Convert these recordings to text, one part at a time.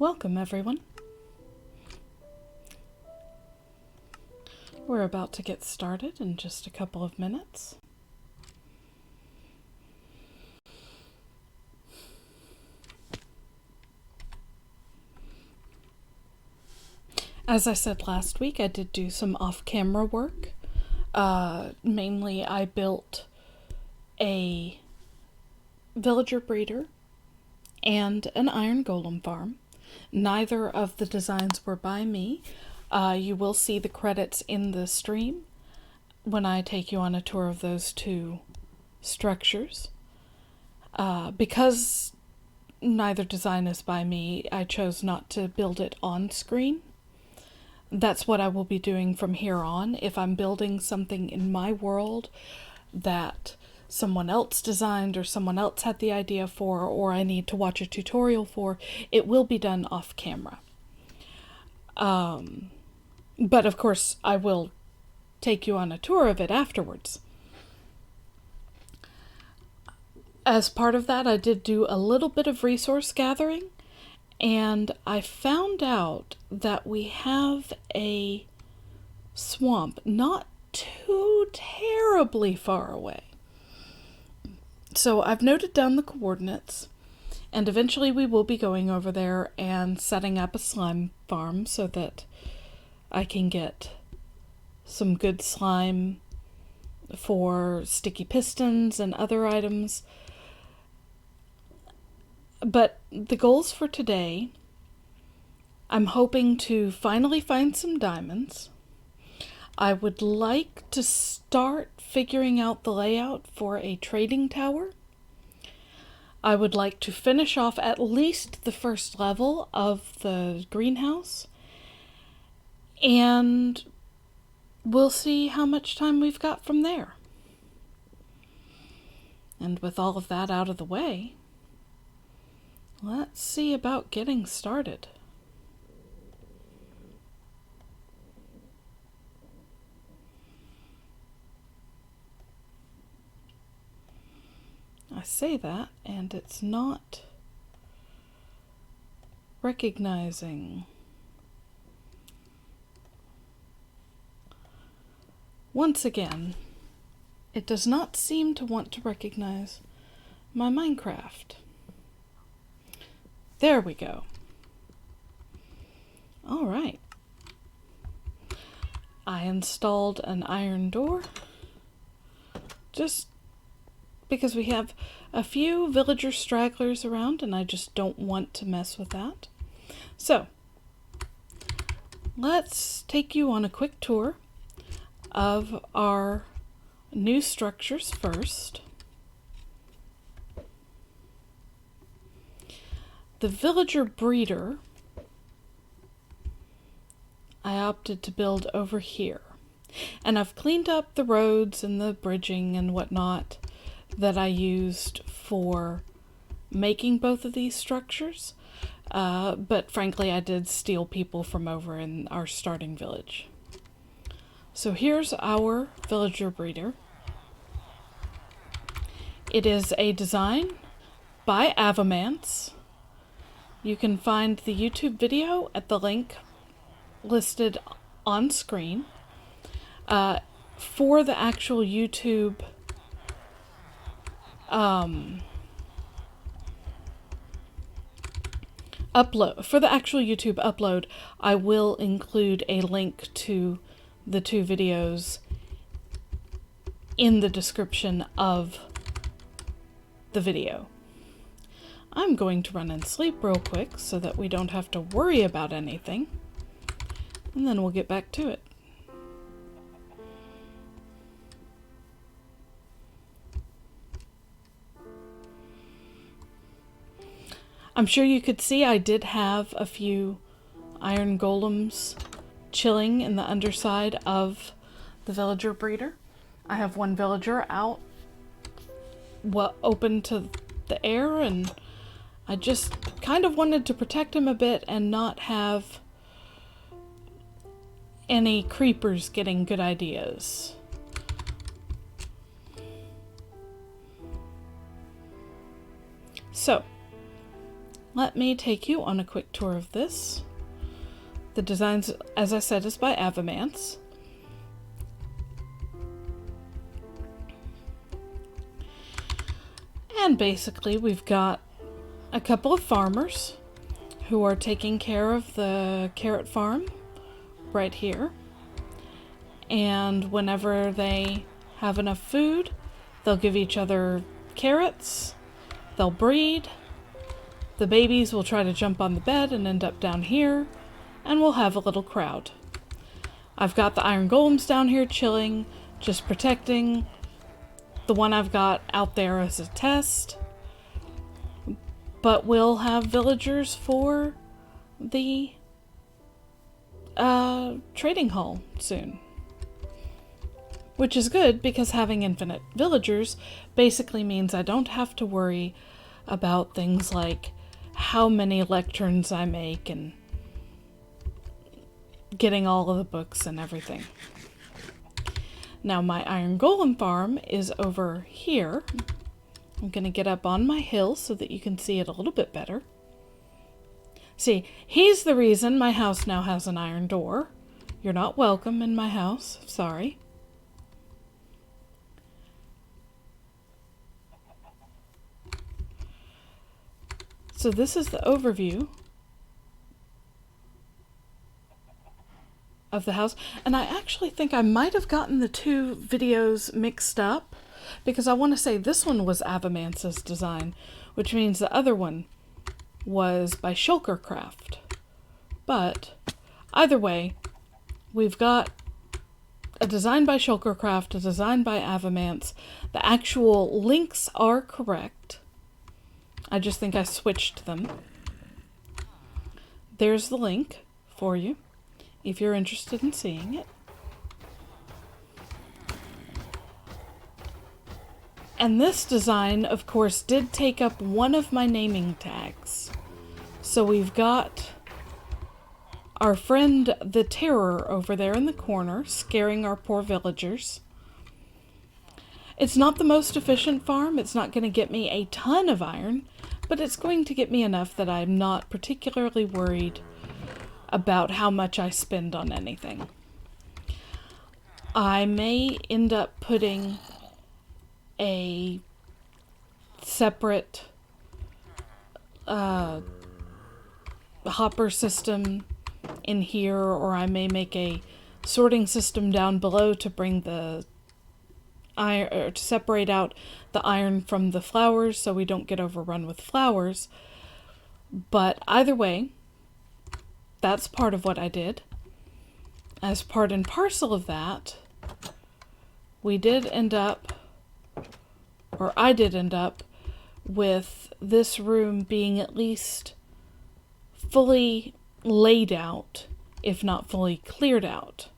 Welcome, everyone. We're about to get started in just a couple of minutes. As I said last week, I did do some off-camera work. Mainly, I built a villager breeder and an iron golem farm. Neither of the designs were by me. You will see the credits in the stream when I take you on a tour of those two structures. Because neither design is by me, I chose not to build it on screen. That's what I will be doing from here on. If I'm building something in my world that someone else designed or someone else had the idea for, or I need to watch a tutorial for, it will be done off camera. But of course, I will take you on a tour of it afterwards. As part of that, I did do a little bit of resource gathering, and I found out that we have a swamp not too terribly far away. So I've noted down the coordinates, and eventually we will be going over there and setting up a slime farm so that I can get some good slime for sticky pistons and other items. But the goals for today, I'm hoping to finally find some diamonds. I would like to start figuring out the layout for a trading tower. I would like to finish off at least the first level of the greenhouse. And we'll see how much time we've got from there. And with all of that out of the way, let's see about getting started. I say that, and it's not recognizing. Once again, it does not seem to want to recognize my Minecraft. There we go. All right. I installed an iron door just because we have a few villager stragglers around and I just don't want to mess with that. So, let's take you on a quick tour of our new structures first. The villager breeder, I opted to build over here. And I've cleaned up the roads and the bridging and whatnot that I used for making both of these structures. But frankly, I did steal people from over in our starting village. So here's our villager breeder. It is a design by Avomance. You can find the YouTube video at the link listed on screen. For the actual YouTube upload, I will include a link to the two videos in the description of the video. I'm going to run and sleep real quick so that we don't have to worry about anything, and then we'll get back to it. I'm sure you could see I did have a few iron golems chilling in the underside of the villager breeder. I have one villager out, open to the air, and I just kind of wanted to protect him a bit and not have any creepers getting good ideas. So, let me take you on a quick tour of this. The designs, as I said, is by Avomance. And basically we've got a couple of farmers who are taking care of the carrot farm right here. And whenever they have enough food, they'll give each other carrots, they'll breed, the babies will try to jump on the bed and end up down here, and we'll have a little crowd. I've got the iron golems down here chilling, just protecting. The one I've got out there as a test. But we'll have villagers for the trading hall soon. Which is good, because having infinite villagers basically means I don't have to worry about things like how many lecterns I make and getting all of the books and everything. Now my iron golem farm is over here. I'm going to get up on my hill so that you can see it a little bit better. See, he's the reason my house now has an iron door. You're not welcome in my house, sorry. So this is the overview of the house, and I actually think I might have gotten the two videos mixed up, because I want to say this one was Avomance's design, which means the other one was by Shulkercraft. But either way, we've got a design by Shulkercraft, a design by Avomance. The actual links are correct. I just think I switched them. There's the link for you, if you're interested in seeing it. And this design, of course, did take up one of my naming tags. So we've got our friend the Terror over there in the corner, scaring our poor villagers. It's not the most efficient farm. It's not going to get me a ton of iron, but it's going to get me enough that I'm not particularly worried about how much I spend on anything. I may end up putting a separate hopper system in here, or I may make a sorting system down below to bring the iron, or to separate out the iron from the flowers so we don't get overrun with flowers. But either way, that's part of what I did. As part and parcel of that, we did end up, or I did end up, with this room being at least fully laid out, if not fully cleared out.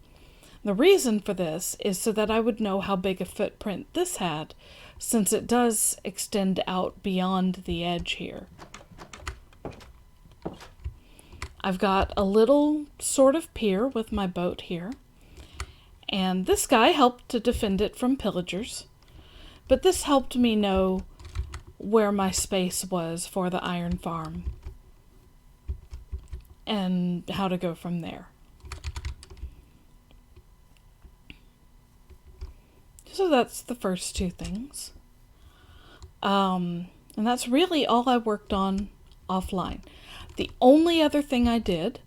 The reason for this is so that I would know how big a footprint this had, since it does extend out beyond the edge here. I've got a little sort of pier with my boat here, and this guy helped to defend it from pillagers, but this helped me know where my space was for the iron farm and how to go from there. So that's the first two things. And that's really all I worked on offline. The only other thing I did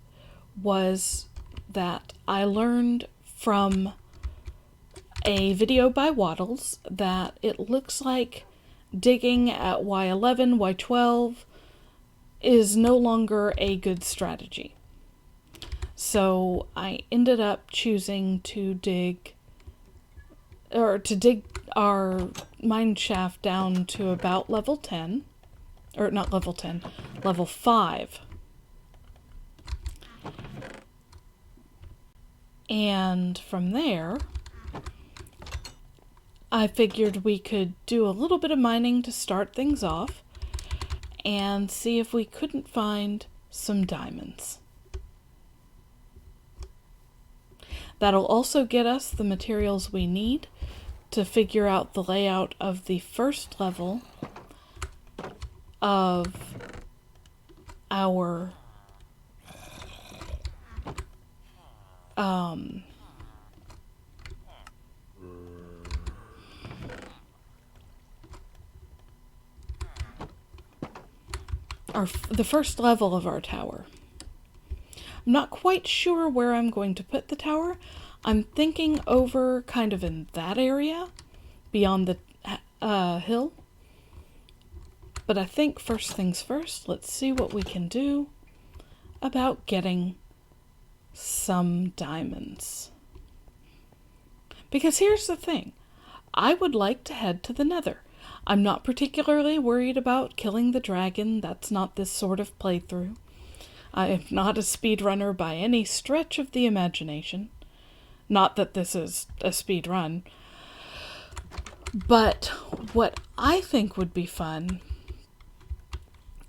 was that I learned from a video by Waddles that it looks like digging at Y11, Y12 is no longer a good strategy. So I ended up choosing to dig our mine shaft down to about level 10. Or not level 10, level 5. And from there, I figured we could do a little bit of mining to start things off and see if we couldn't find some diamonds. That'll also get us the materials we need to figure out the layout of the first level of our um the first level of our tower. I'm not quite sure where I'm going to put the tower. I'm thinking over kind of in that area beyond the hill. But I think first things first, let's see what we can do about getting some diamonds. Because here's the thing, I would like to head to the Nether. I'm not particularly worried about killing the dragon. That's not this sort of playthrough. I am not a speedrunner by any stretch of the imagination. Not that this is a speed run. But what I think would be fun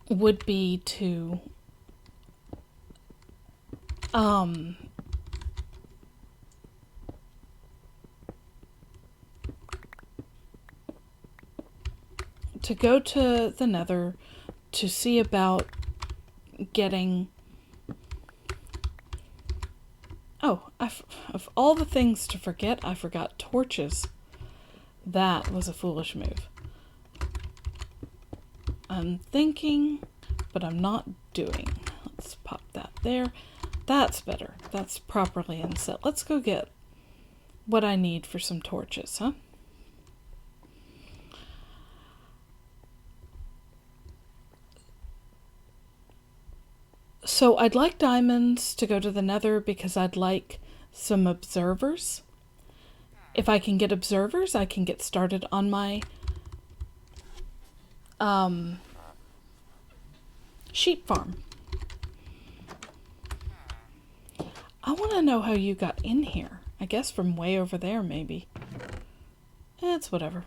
would be to go to the Nether to see about getting... Oh, of all the things to forget, I forgot torches. That was a foolish move. I'm thinking, but I'm not doing. Let's pop that there. That's better. That's properly inset. Let's go get what I need for some torches, huh? So I'd like diamonds to go to the Nether because I'd like some observers. If I can get observers, I can get started on my sheep farm. I want to know how you got in here. I guess from way over there, maybe. It's whatever.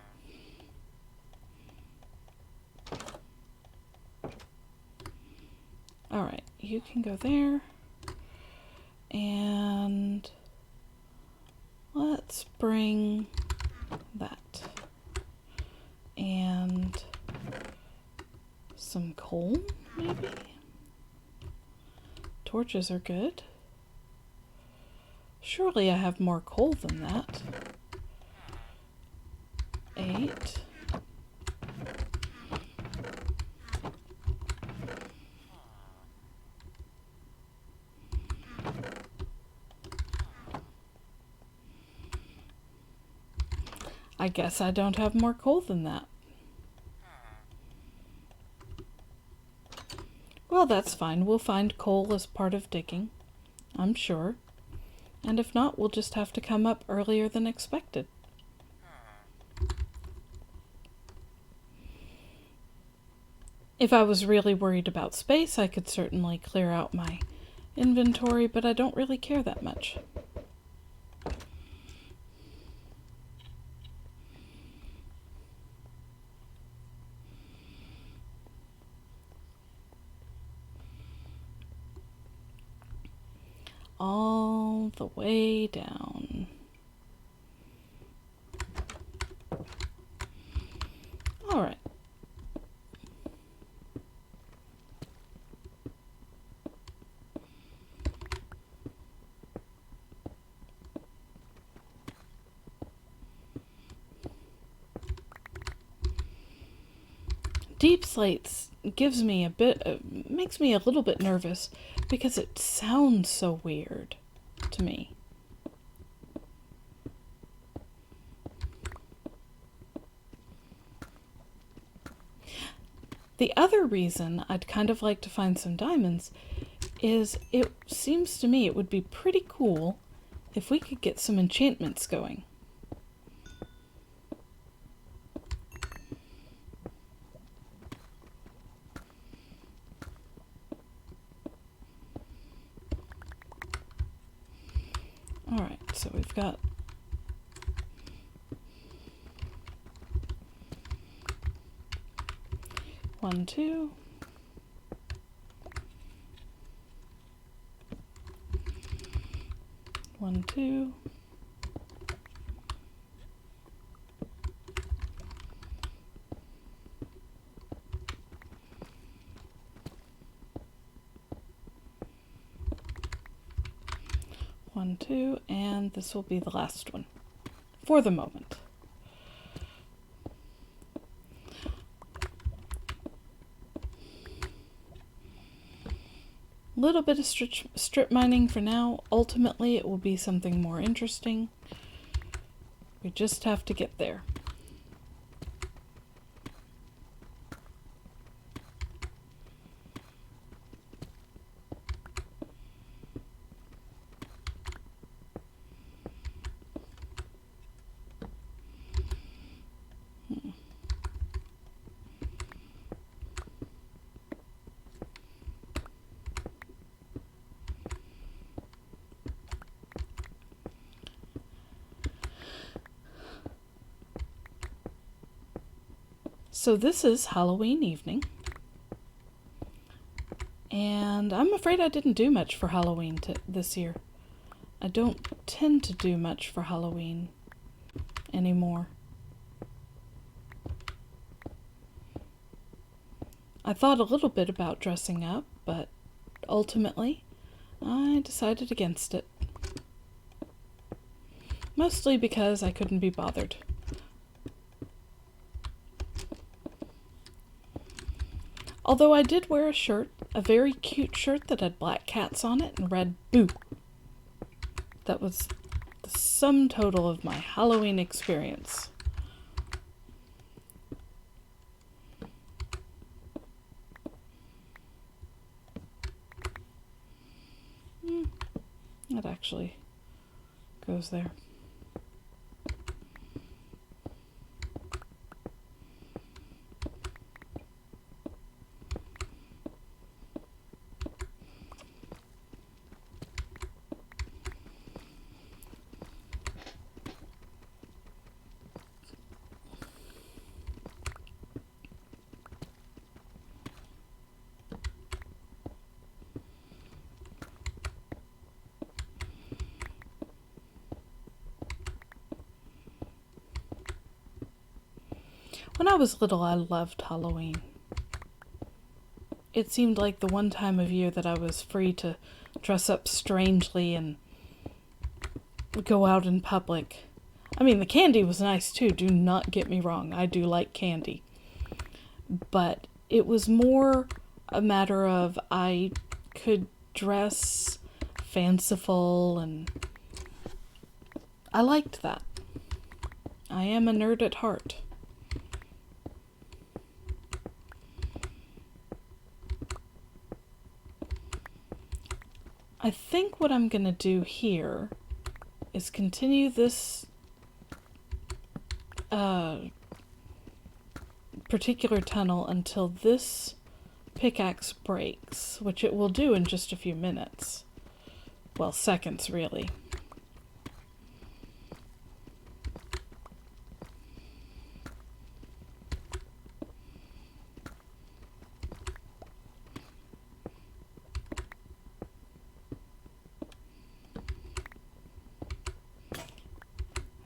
Alright, you can go there. And let's bring that. And some coal, maybe? Torches are good. Surely I have more coal than that. 8. I guess I don't have more coal than that. Well, that's fine. We'll find coal as part of digging, I'm sure. And if not, we'll just have to come up earlier than expected. If I was really worried about space, I could certainly clear out my inventory, but I don't really care that much. All the way down. All right. Deep slates gives me makes me a little bit nervous because it sounds so weird to me. The other reason I'd kind of like to find some diamonds is it seems to me it would be pretty cool if we could get some enchantments going. Alright, so we've got one, two. One, two. 1, 2, and this will be the last one for the moment. A little bit of strip mining for now. Ultimately, it will be something more interesting. We just have to get there. So this is Halloween evening, and I'm afraid I didn't do much for Halloween this year. I don't tend to do much for Halloween anymore. I thought a little bit about dressing up, but ultimately I decided against it. Mostly because I couldn't be bothered. Although I did wear a shirt, a very cute shirt that had black cats on it and read "Boo." That was the sum total of my Halloween experience. That actually goes there. When I was little, I loved Halloween. It seemed like the one time of year that I was free to dress up strangely and go out in public. I mean, the candy was nice too, do not get me wrong. I do like candy. But it was more a matter of I could dress fanciful, and I liked that. I am a nerd at heart. I think what I'm going to do here is continue this particular tunnel until this pickaxe breaks, which it will do in just a few minutes. Well, seconds, really.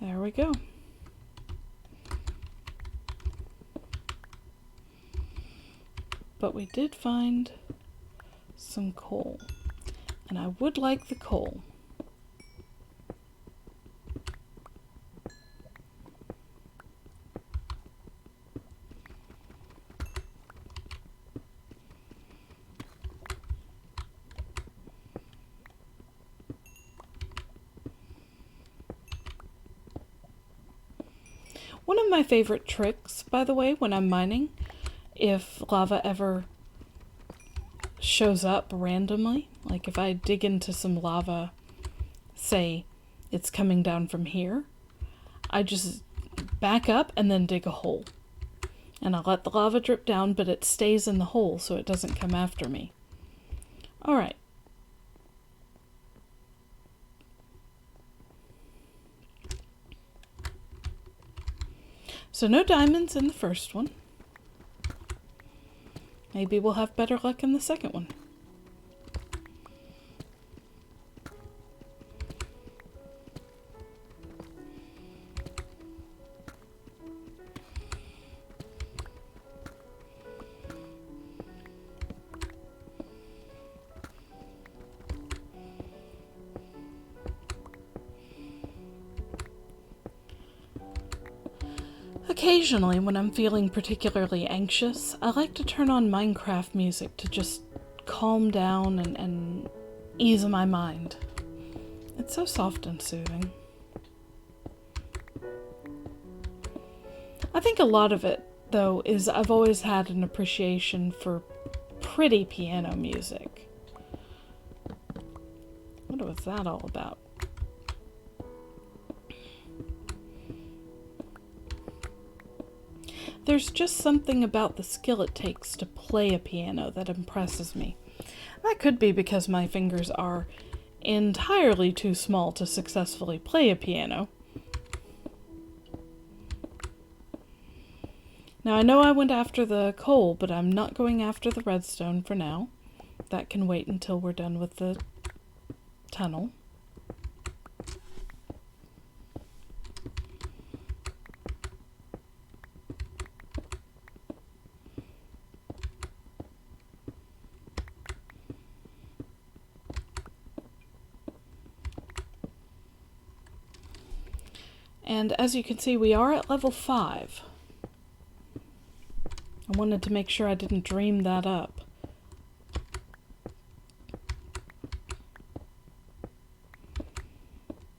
There we go. But we did find some coal, and I would like the coal. One of my favorite tricks, by the way, when I'm mining, if lava ever shows up randomly, like if I dig into some lava, say it's coming down from here, I just back up and then dig a hole. And I'll let the lava drip down, but it stays in the hole so it doesn't come after me. Alright. So no diamonds in the first one. Maybe we'll have better luck in the second one. Occasionally, when I'm feeling particularly anxious, I like to turn on Minecraft music to just calm down and ease my mind. It's so soft and soothing. I think a lot of it, though, is I've always had an appreciation for pretty piano music. What was that all about? There's just something about the skill it takes to play a piano that impresses me. That could be because my fingers are entirely too small to successfully play a piano. Now, I know I went after the coal, but I'm not going after the redstone for now. That can wait until we're done with the tunnel. And as you can see, we are at level 5. I wanted to make sure I didn't dream that up.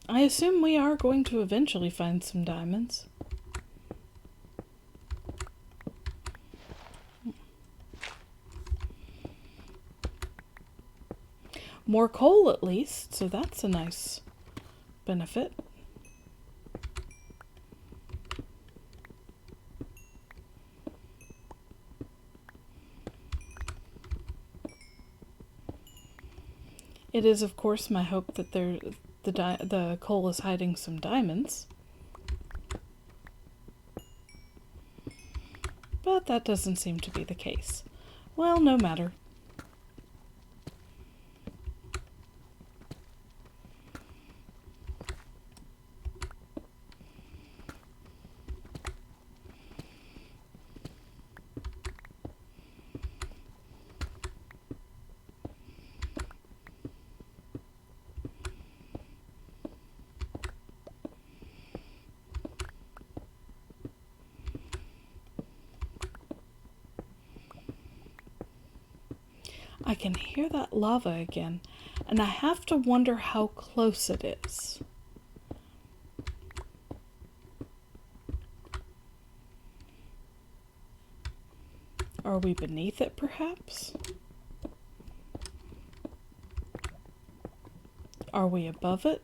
I assume we are going to eventually find some diamonds. More coal at least, so that's a nice benefit. It is, of course, my hope that the coal is hiding some diamonds. But that doesn't seem to be the case. Well, no matter. I can hear that lava again, and I have to wonder how close it is. Are we beneath it, perhaps? Are we above it?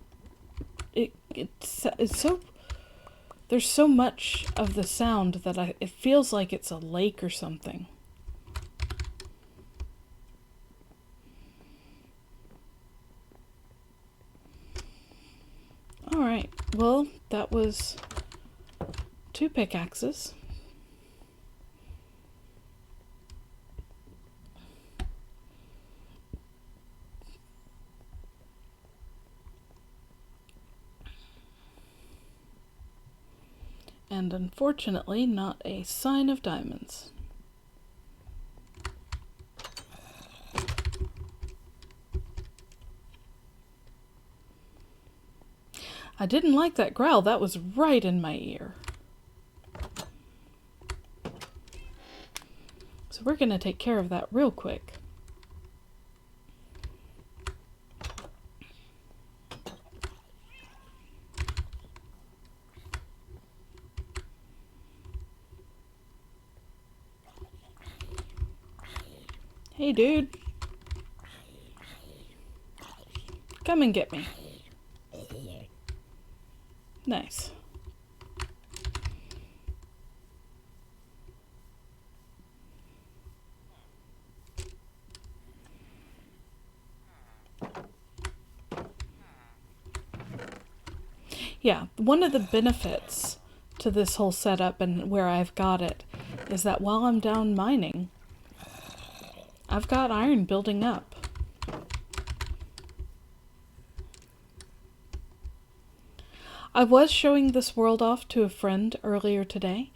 It's so... There's so much of the sound that it feels like it's a lake or something. Alright, well, that was 2 pickaxes. And unfortunately, not a sign of diamonds. I didn't like that growl. That was right in my ear. So we're going to take care of that real quick. Hey, dude. Come and get me. Nice. Yeah, one of the benefits to this whole setup and where I've got it is that while I'm down mining, I've got iron building up. I was showing this world off to a friend earlier today,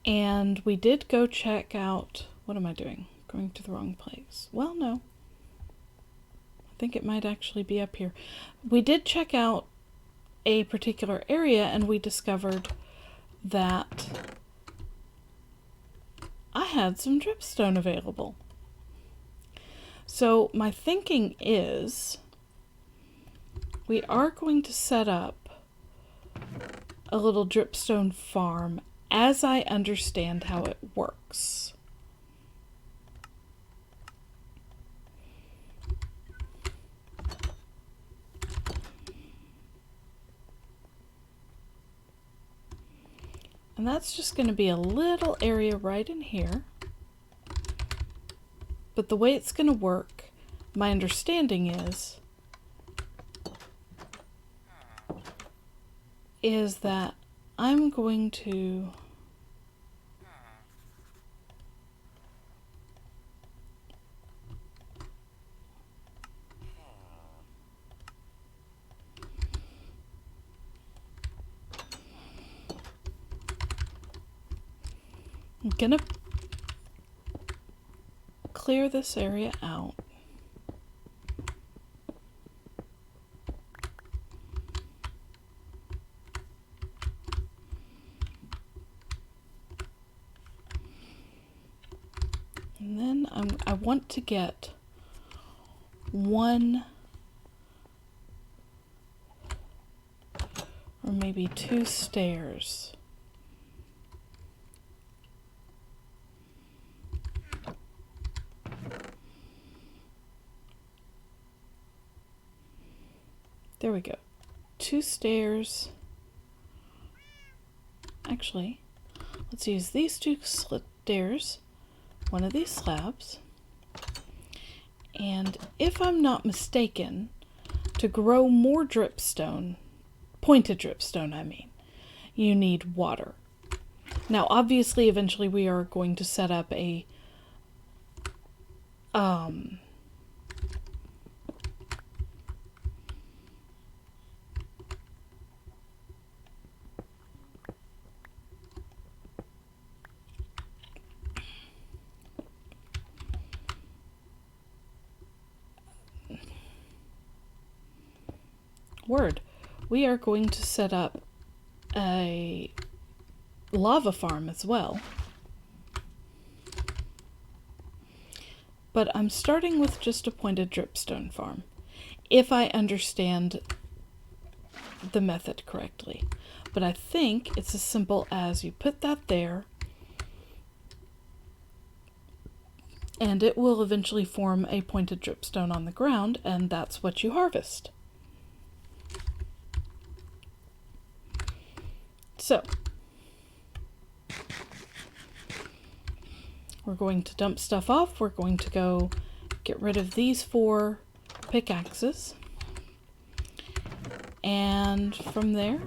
and we did go check out... What am I doing? Going to the wrong place. Well, no. I think it might actually be up here. We did check out a particular area, and we discovered that had some dripstone available. So my thinking is we are going to set up a little dripstone farm as I understand how it works. And that's just going to be a little area right in here. But the way it's going to work, my understanding is that I'm going to clear this area out. And then I want to get one or maybe two stairs. There we go. Two stairs. Actually, let's use these two stairs, one of these slabs, and if I'm not mistaken, to grow more dripstone, pointed dripstone I mean, you need water. Now obviously eventually we are going to set up a we are going to set up a lava farm as well. But I'm starting with just a pointed dripstone farm, if I understand the method correctly. But I think it's as simple as you put that there, and it will eventually form a pointed dripstone on the ground, and that's what you harvest. So, we're going to dump stuff off. We're going to go get rid of these 4 pickaxes. And from there,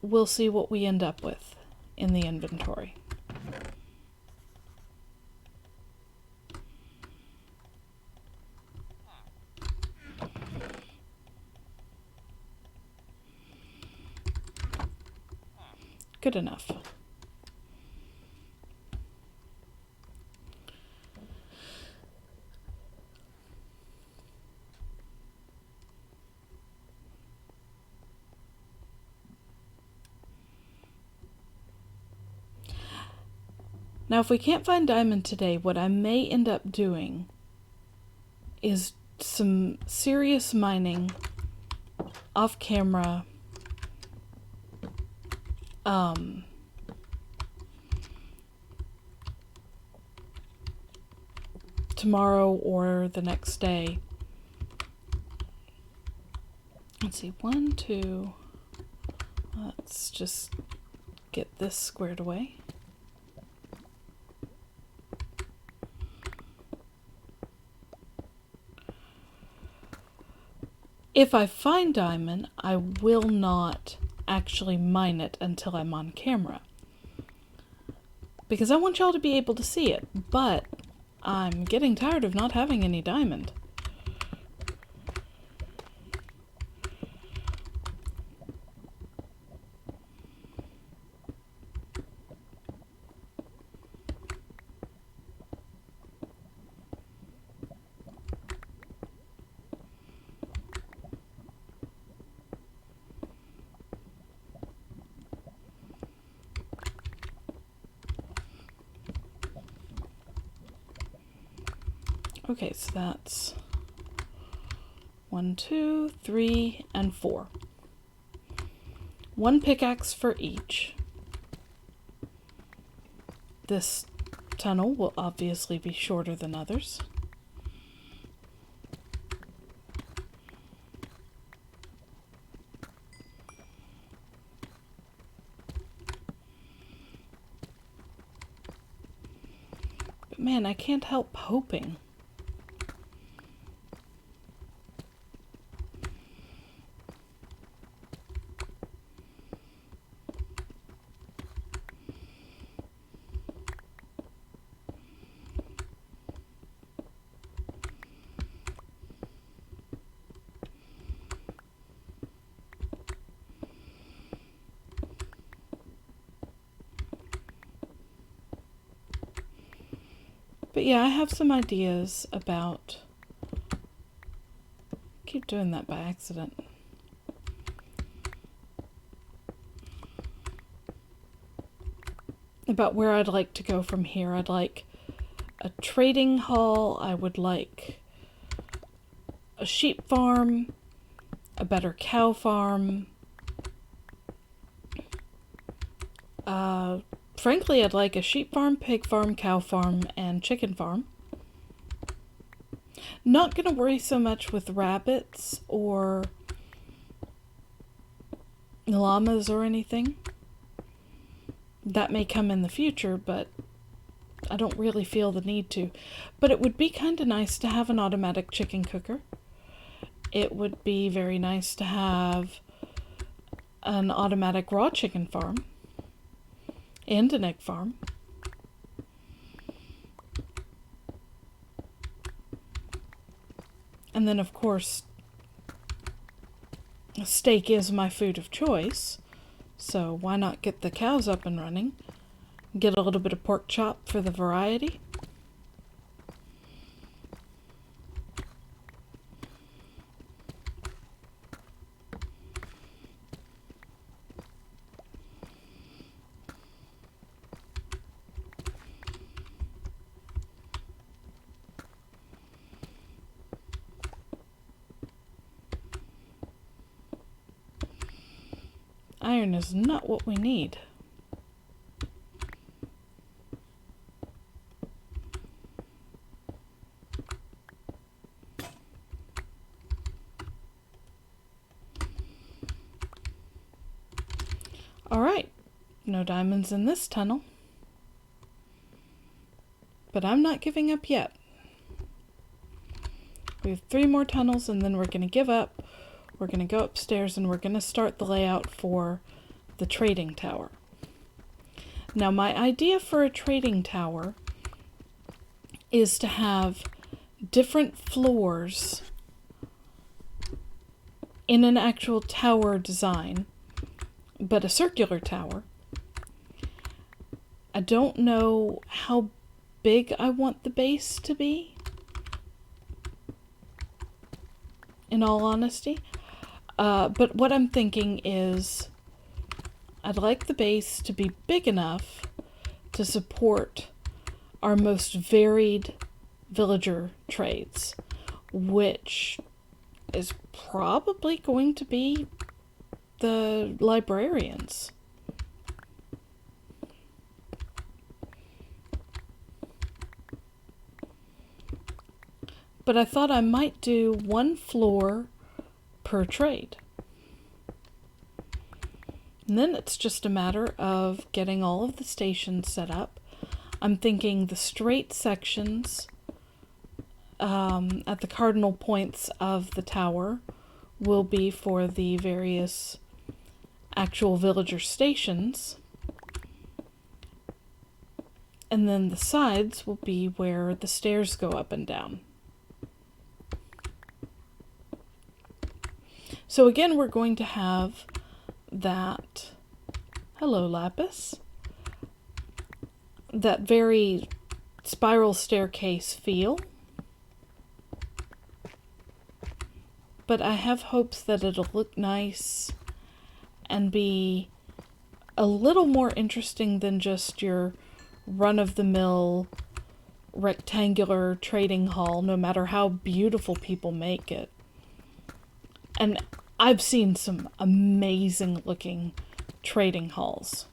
we'll see what we end up with in the inventory. Good enough. Now, if we can't find diamond today, what I may end up doing is some serious mining off camera. Tomorrow or the next day. Let's see, 1, 2. Let's just get this squared away. If I find diamond, I will not actually mine it until I'm on camera, because I want y'all to be able to see it, but I'm getting tired of not having any diamond. Okay, so that's 1, 2, 3, and 4. 1 pickaxe for each. This tunnel will obviously be shorter than others. But man, I can't help hoping. But yeah, I have some ideas about... keep doing that by accident. About where I'd like to go from here. I'd like a trading hall. I would like a sheep farm, a better cow farm. Frankly, I'd like a sheep farm, pig farm, cow farm, and chicken farm. Not gonna worry so much with rabbits or llamas or anything. That may come in the future, but I don't really feel the need to. But it would be kind of nice to have an automatic chicken cooker. It would be very nice to have an automatic raw chicken farm and an egg farm. And then, of course, steak is my food of choice, so why not get the cows up and running? Get a little bit of pork chop for the variety. Iron is not what we need. Alright, no diamonds in this tunnel. But I'm not giving up yet. We have 3 more tunnels and then we're going to give up. We're going to go upstairs and we're going to start the layout for the trading tower. Now, my idea for a trading tower is to have different floors in an actual tower design, but a circular tower. I don't know how big I want the base to be, in all honesty. But what I'm thinking is I'd like the base to be big enough to support our most varied villager trades, which is probably going to be the librarians. But I thought I might do 1 floor per trade. And then it's just a matter of getting all of the stations set up. I'm thinking the straight sections at the cardinal points of the tower will be for the various actual villager stations. And then the sides will be where the stairs go up and down. So again, we're going to have that, hello Lapis, that very spiral staircase feel. But I have hopes that it'll look nice and be a little more interesting than just your run-of-the-mill rectangular trading hall, no matter how beautiful people make it. And I've seen some amazing looking trading halls.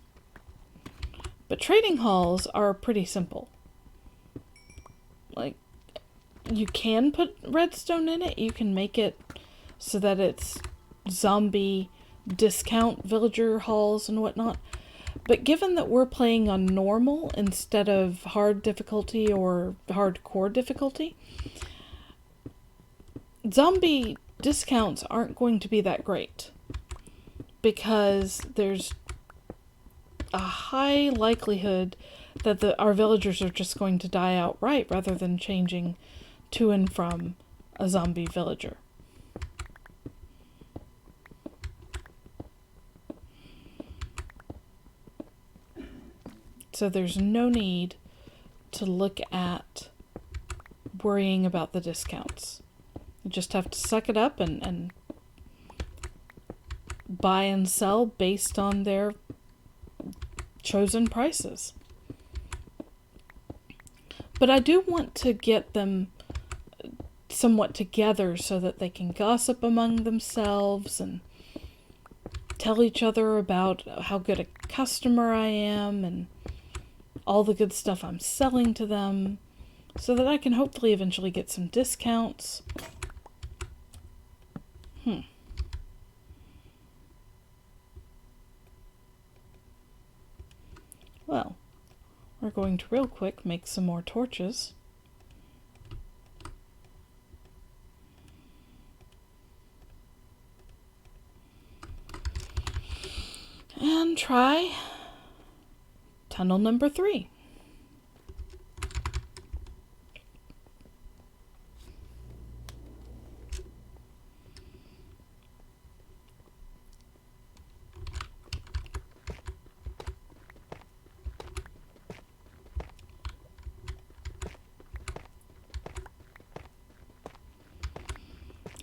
But trading halls are pretty simple. Like, you can put redstone in it. You can make it so that it's zombie discount villager halls and whatnot. But given that we're playing on normal instead of hard difficulty or hardcore difficulty, zombie discounts aren't going to be that great. Because there's a high likelihood that our villagers are just going to die outright rather than changing to and from a zombie villager. So there's no need to look at worrying about the discounts. You just have to suck it up and buy and sell based on their chosen prices. But I do want to get them somewhat together so that they can gossip among themselves and tell each other about how good a customer I am and all the good stuff I'm selling to them, so that I can hopefully eventually get some discounts. Well, we're going to real quick make some more torches. And try tunnel number 3.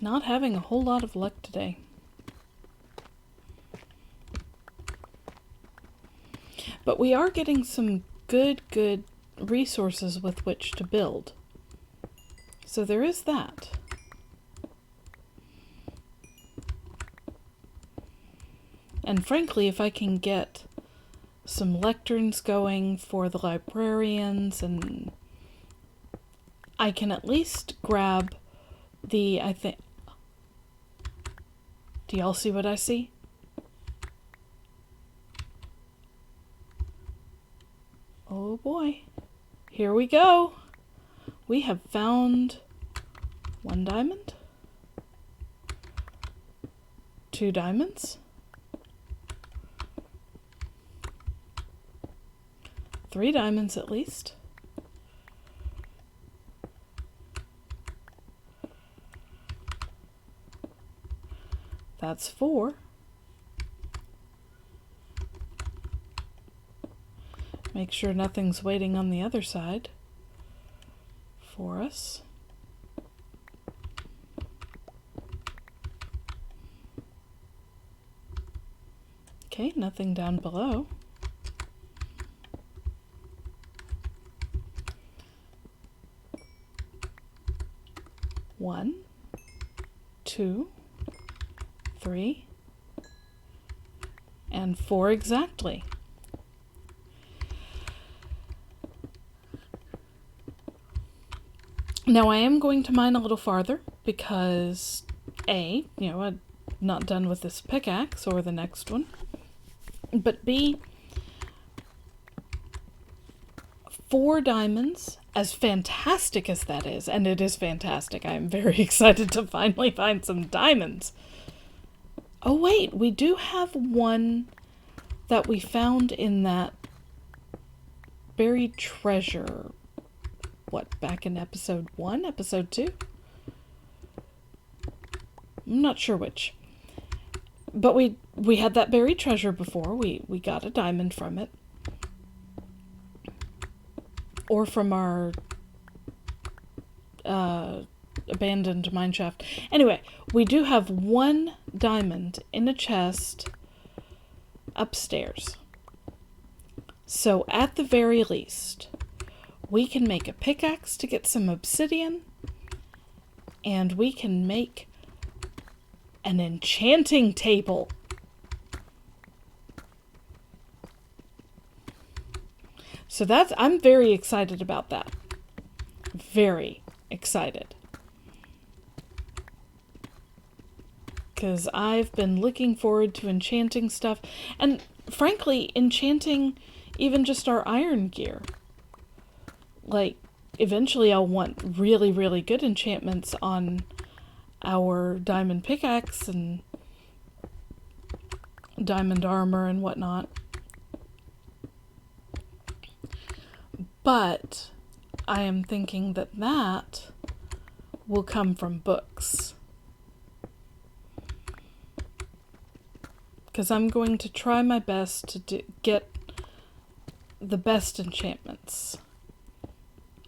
Not having a whole lot of luck today. But we are getting some good resources with which to build. So there is that. And frankly, if I can get some lecterns going for the librarians, and I can at least grab the, do y'all see what I see? Oh boy. Here we go. We have found 1 diamond. 2 diamonds. 3 diamonds at least. That's 4. Make sure nothing's waiting on the other side for us. Okay, nothing down below. One, 2, 3, and 4 exactly. Now I am going to mine a little farther because A, I'm not done with this pickaxe or the next one, but B, 4 diamonds, as fantastic as that is, and it is fantastic, I am very excited to finally find some diamonds. Oh wait, we do have one that we found in that buried treasure. What, back in episode 1, episode 2? I'm not sure which. But we had that buried treasure before. We got a diamond from it. Or from our abandoned mineshaft. Anyway, we do have 1 diamond in a chest upstairs. So at the very least, we can make a pickaxe to get some obsidian, and we can make an enchanting table. So I'm very excited about that. Very excited. Because I've been looking forward to enchanting stuff. And frankly, enchanting even just our iron gear. Like, eventually I'll want really, really good enchantments on our diamond pickaxe and diamond armor and whatnot. But I am thinking that will come from books. Because I'm going to try my best to get the best enchantments.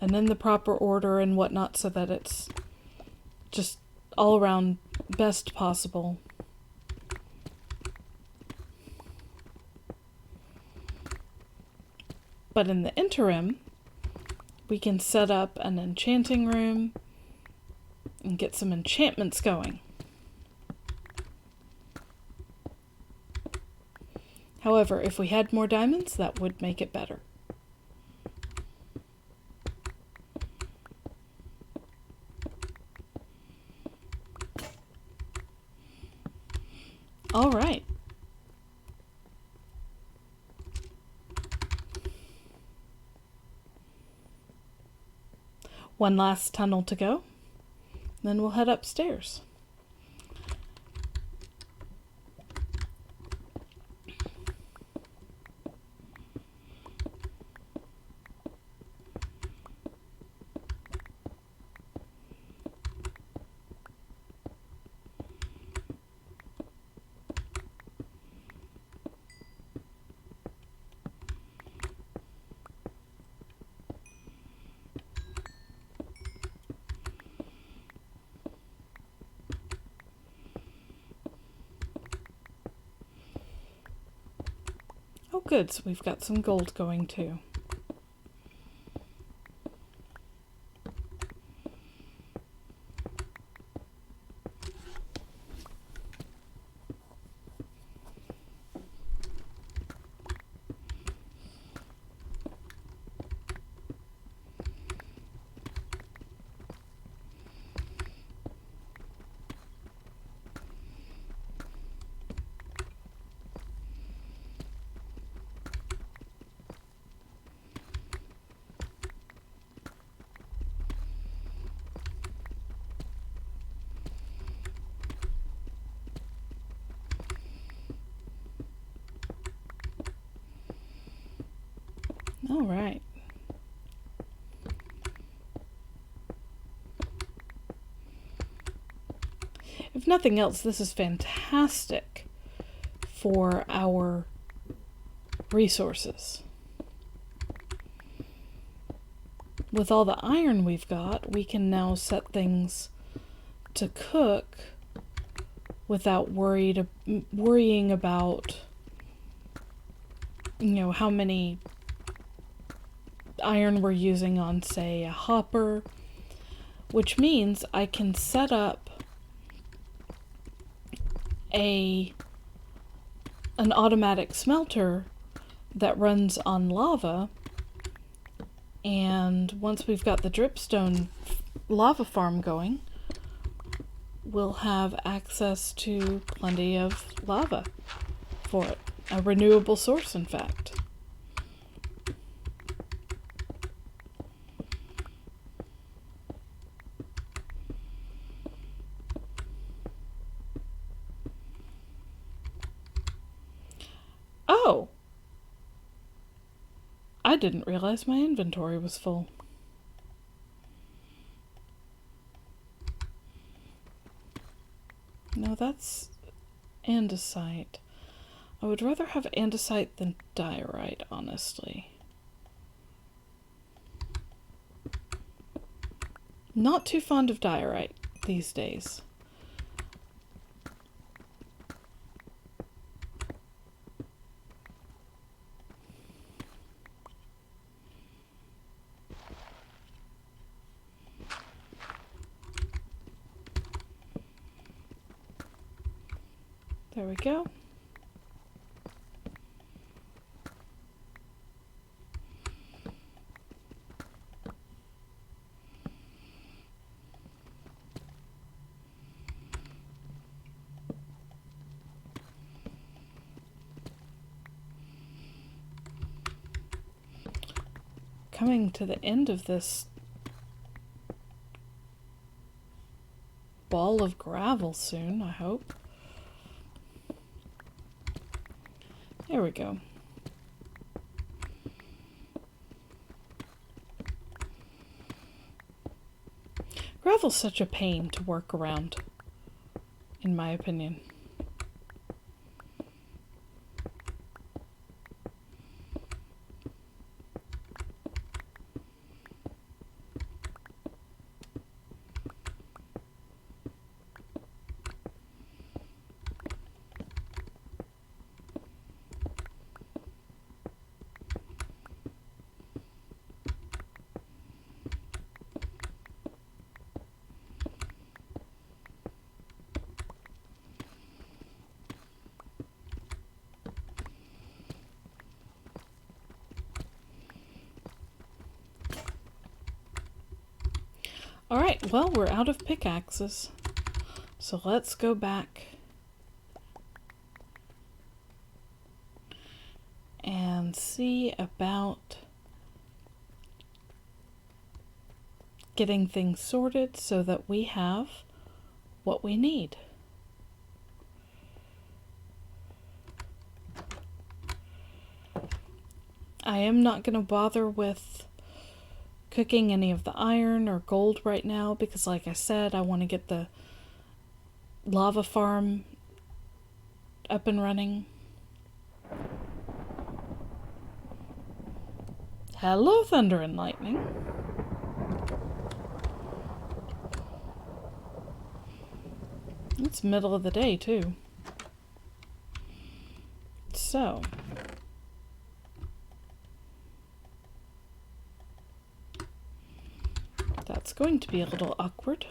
And in the proper order and whatnot, so that it's just all around best possible. But in the interim, we can set up an enchanting room and get some enchantments going. However, if we had more diamonds, that would make it better. All right. One last tunnel to go, then we'll head upstairs. Oh good, so we've got some gold going too. All right. If nothing else, this is fantastic for our resources. With all the iron we've got, we can now set things to cook without worrying about, you know, how many iron we're using on, say, a hopper, which means I can set up an automatic smelter that runs on lava, and once we've got the dripstone lava farm going, we'll have access to plenty of lava for it. A renewable source, in fact. Oh! I didn't realize my inventory was full. No, that's andesite. I would rather have andesite than diorite, honestly. Not too fond of diorite these days. There we go. Coming to the end of this ball of gravel soon, I hope. There we go. Gravel's such a pain to work around, in my opinion. Alright, well, we're out of pickaxes. So let's go back and see about getting things sorted so that we have what we need. I am not going to bother with cooking any of the iron or gold right now because, like I said, I want to get the lava farm up and running. Hello, thunder and lightning. It's middle of the day too. So that's going to be a little awkward.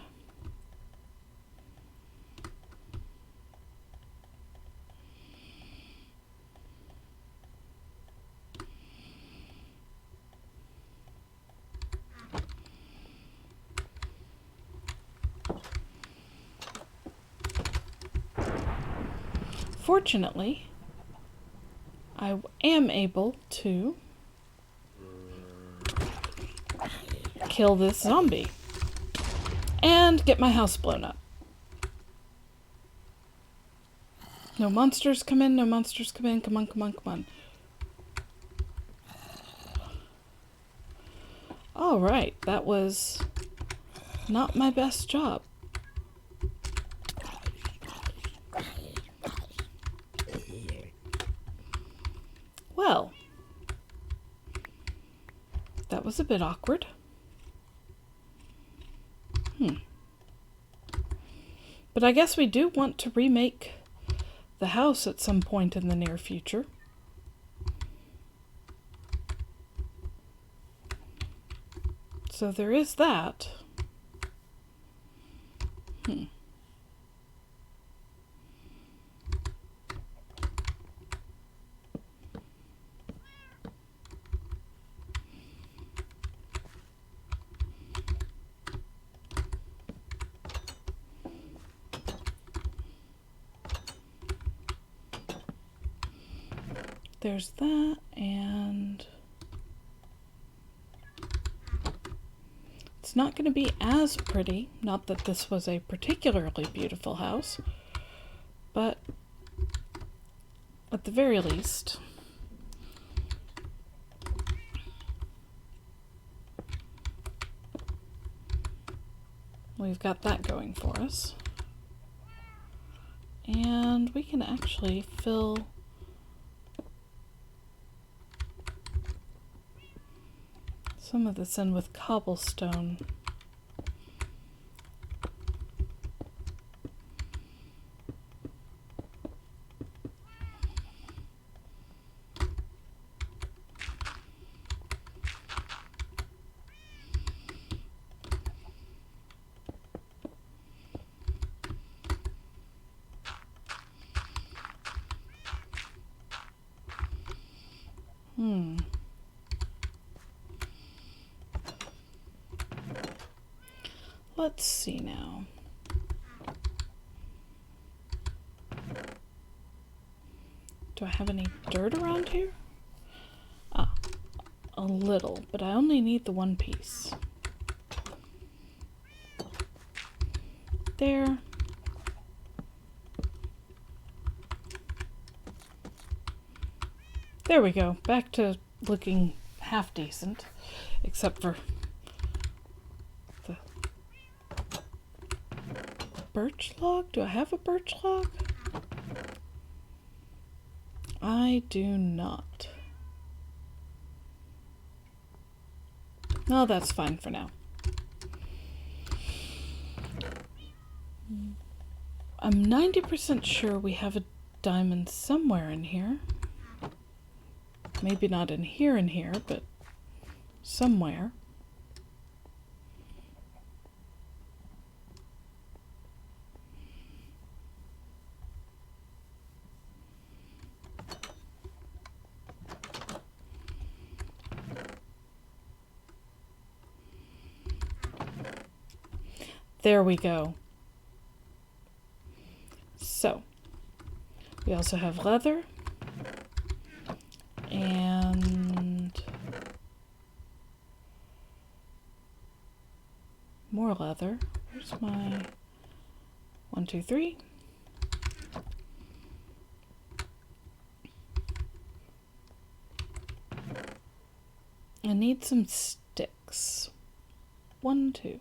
Fortunately, I am able to kill this zombie and get my house blown up. No monsters come in, no monsters come in. Come on, come on, come on. Alright, that was not my best job. Well, that was a bit awkward. But I guess we do want to remake the house at some point in the near future. So there is that. There's that, and it's not going to be as pretty. Not that this was a particularly beautiful house, but at the very least, we've got that going for us. And we can actually fill some of this in with cobblestone. Let's see now. Do I have any dirt around here? Ah, a little, but I only need the one piece. There. There we go. Back to looking half decent, except for the birch log. Do I have a birch log? I do not. No, that's fine for now. I'm 90% sure we have a diamond somewhere in here. Maybe not in here, but somewhere. There we go. So, we also have leather and more leather. Where's my 1, 2, 3? I need some sticks. 1, 2.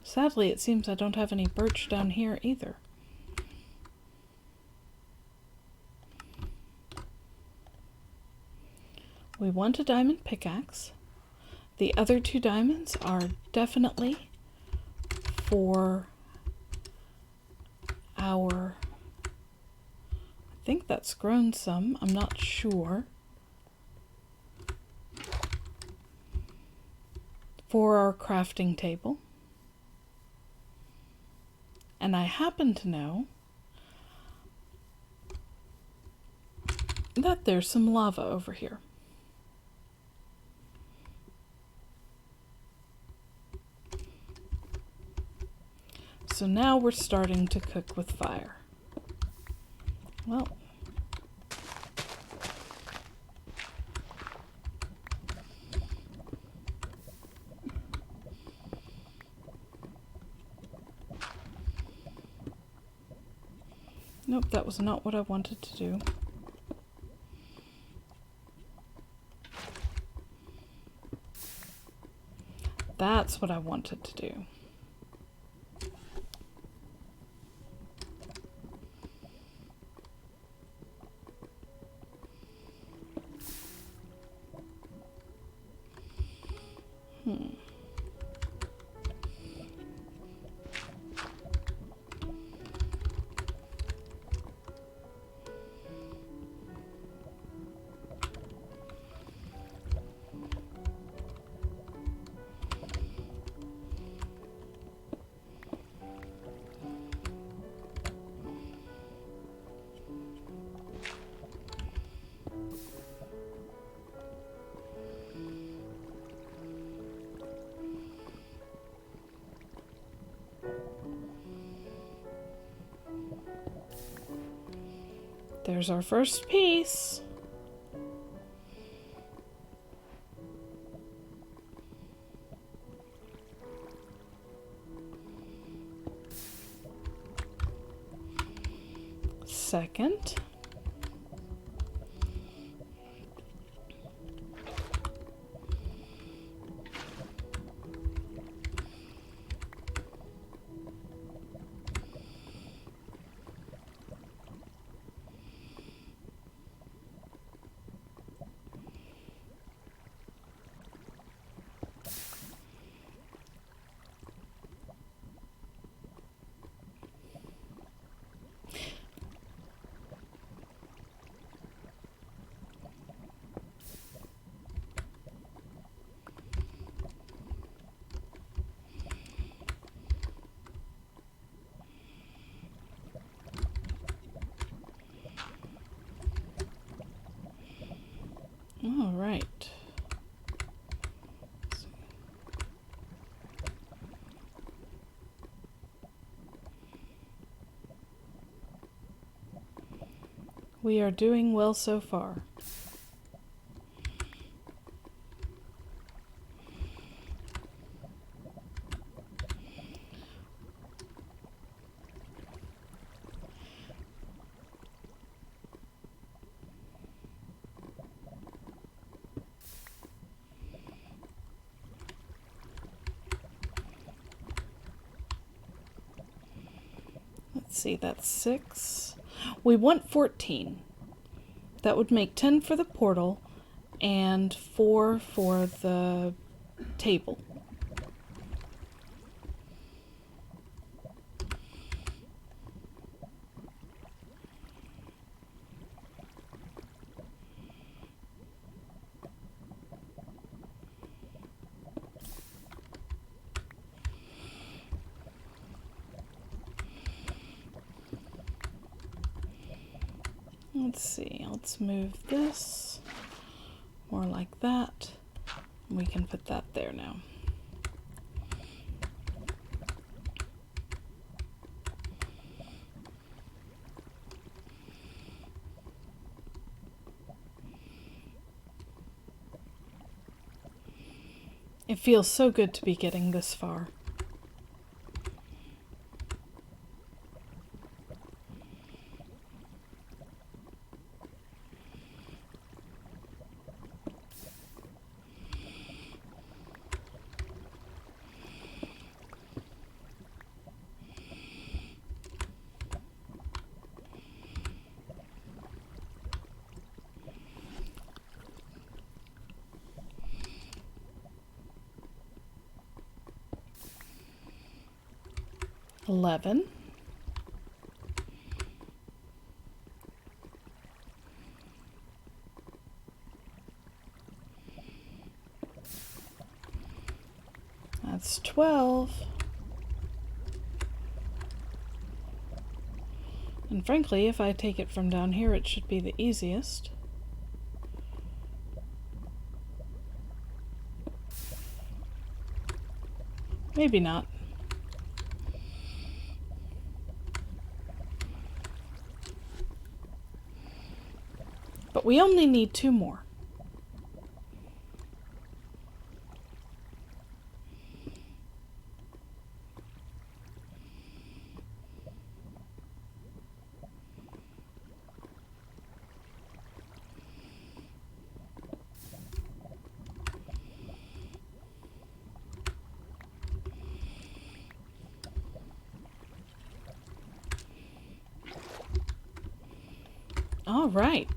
Sadly, it seems I don't have any birch down here either. We want a diamond pickaxe. The other 2 diamonds are definitely for our... I think that's grown some. I'm not sure. For our crafting table. And I happen to know that there's some lava over here. So now we're starting to cook with fire. Well, nope, that was not what I wanted to do. That's what I wanted to do. There's our first piece. Second. All right. We are doing well so far. Let's see, that's 6. We want 14. That would make 10 for the portal and 4 for the table. Let's see, let's move this more like that. We can put that there now. It feels so good to be getting this far. $11. That's 12. And frankly, if I take it from down here, it should be the easiest. Maybe not. But we only need 2 more. All right.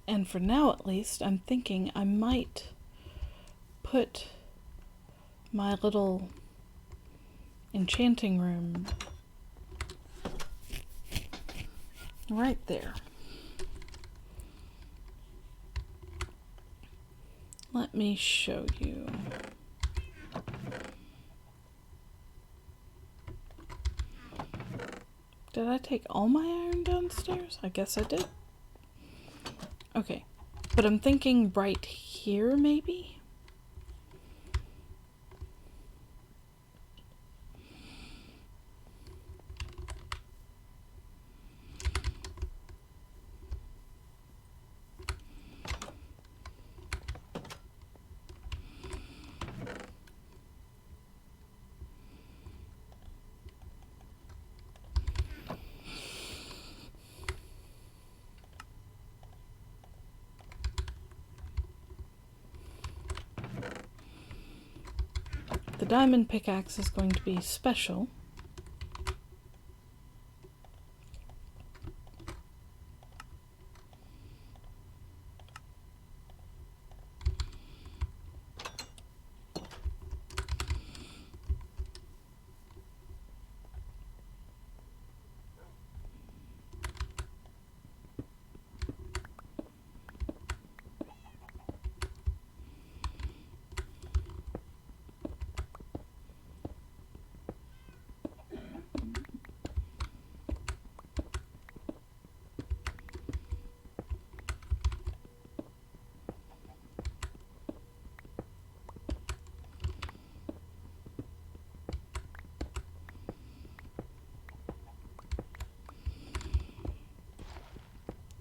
And for now, at least, I'm thinking I might put my little enchanting room right there. Let me show you. Did I take all my iron downstairs? I guess I did. Okay, but I'm thinking right here, maybe? The diamond pickaxe is going to be special.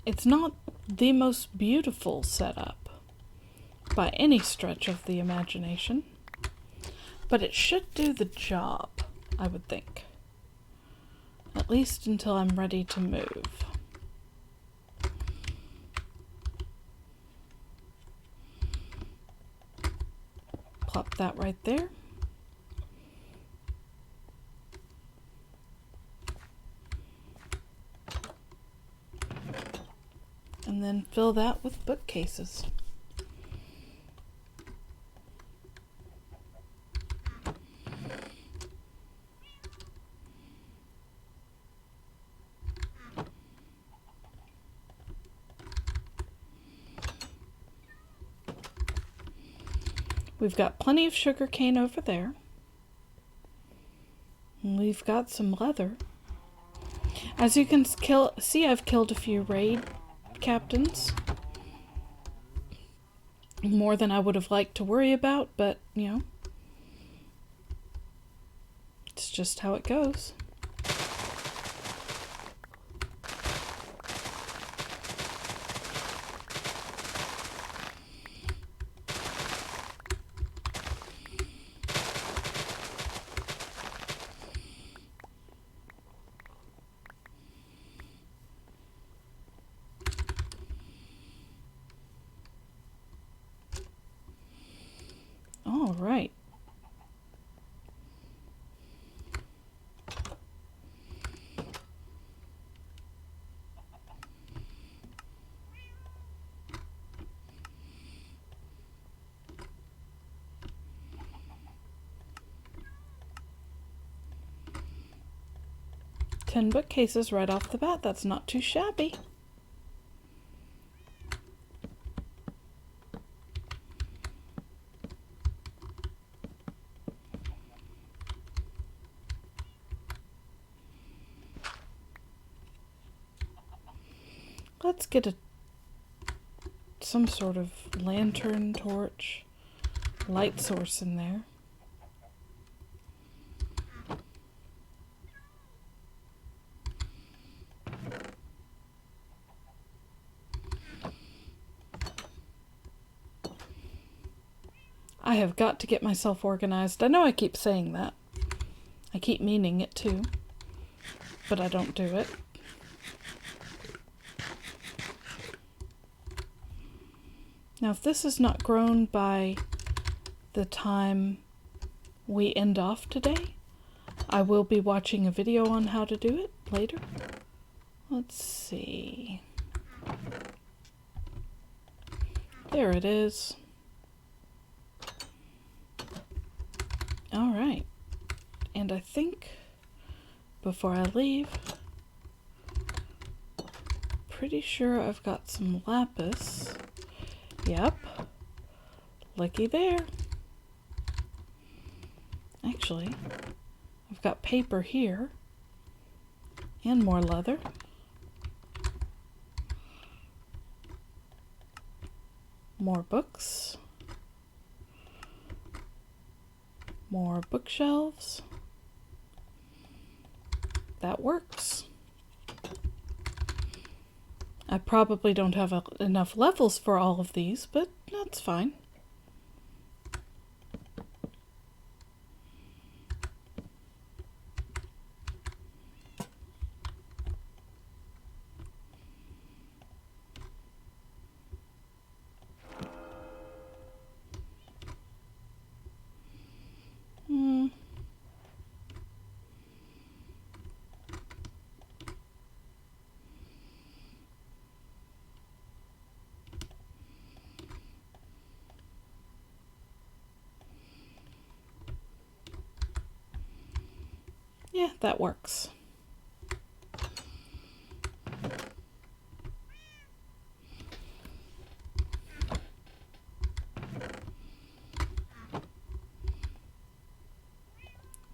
It's not the most beautiful setup by any stretch of the imagination, but it should do the job, I would think. At least until I'm ready to move. Plop that right there. And then fill that with bookcases. We've got plenty of sugarcane over there. And we've got some leather. As you can see, I've killed a few raid captains. More than I would have liked to worry about, but, you know, it's just how it goes. All right. Ten bookcases right off the bat. That's not too shabby. Let's get some sort of lantern, torch, light source in there. I have got to get myself organized. I know I keep saying that. I keep meaning it too, but I don't do it. Now, if this is not grown by the time we end off today, I will be watching a video on how to do it later. Let's see. There it is. All right. And I think before I leave, pretty sure I've got some lapis. Yep, looky there. Actually, I've got paper here and more leather. More books. More bookshelves. That works. I probably don't have enough levels for all of these, but that's fine. Yeah, that works.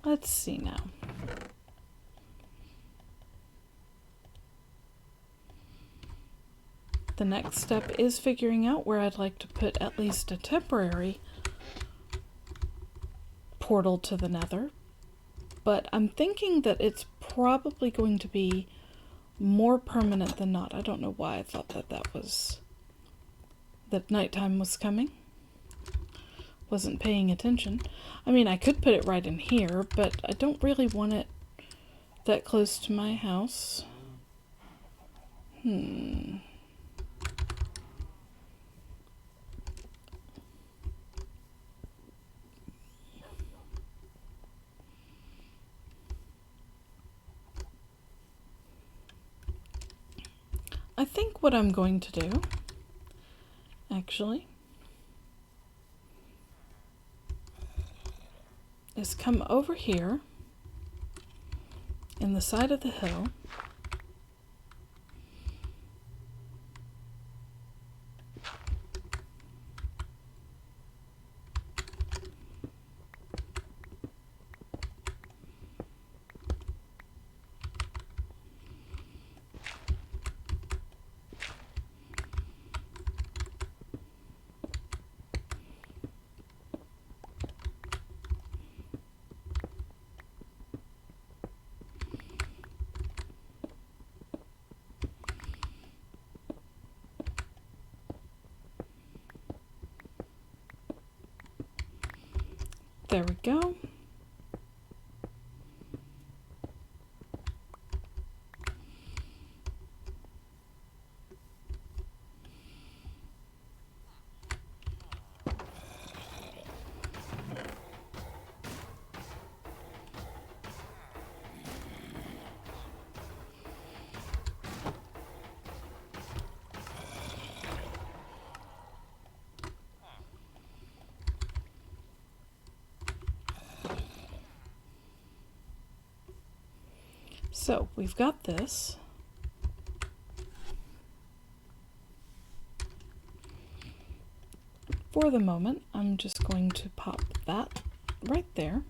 Let's see now. The next step is figuring out where I'd like to put at least a temporary portal to the Nether. But I'm thinking that it's probably going to be more permanent than not. I don't know why I thought that nighttime was coming. Wasn't paying attention. I mean, I could put it right in here, but I don't really want it that close to my house. I think what I'm going to do, actually, is come over here in the side of the hill. There we go. So we've got this. For the moment, I'm just going to pop that right there.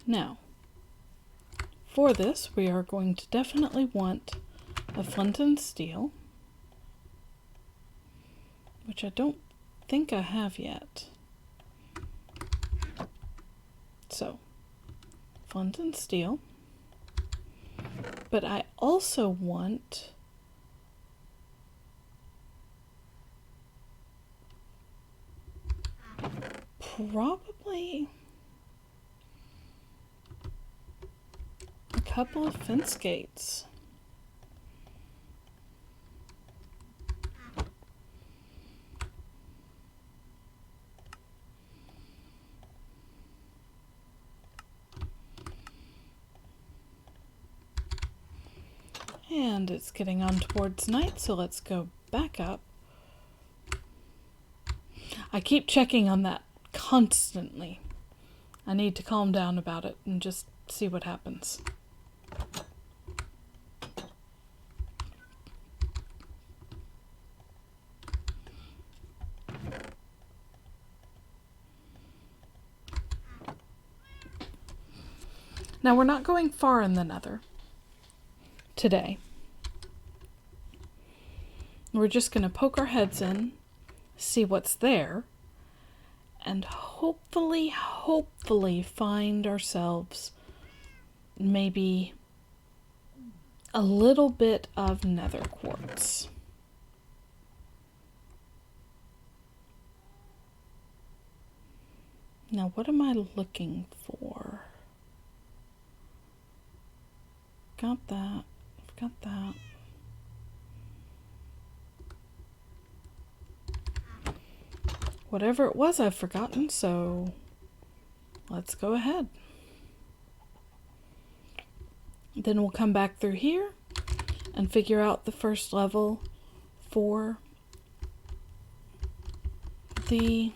Now, for this, we are going to definitely want a flint and steel, which I don't think I have yet. So, flint and steel. But I also want probably a couple of fence gates. And it's getting on towards night, so let's go back up. I keep checking on that constantly. I need to calm down about it and just see what happens. Now we're not going far in the Nether today. We're just going to poke our heads in, see what's there, and hopefully find ourselves maybe a little bit of nether quartz. Now, what am I looking for? Got that. I've got that. Whatever it was, I've forgotten, so let's go ahead. Then we'll come back through here and figure out the first level for the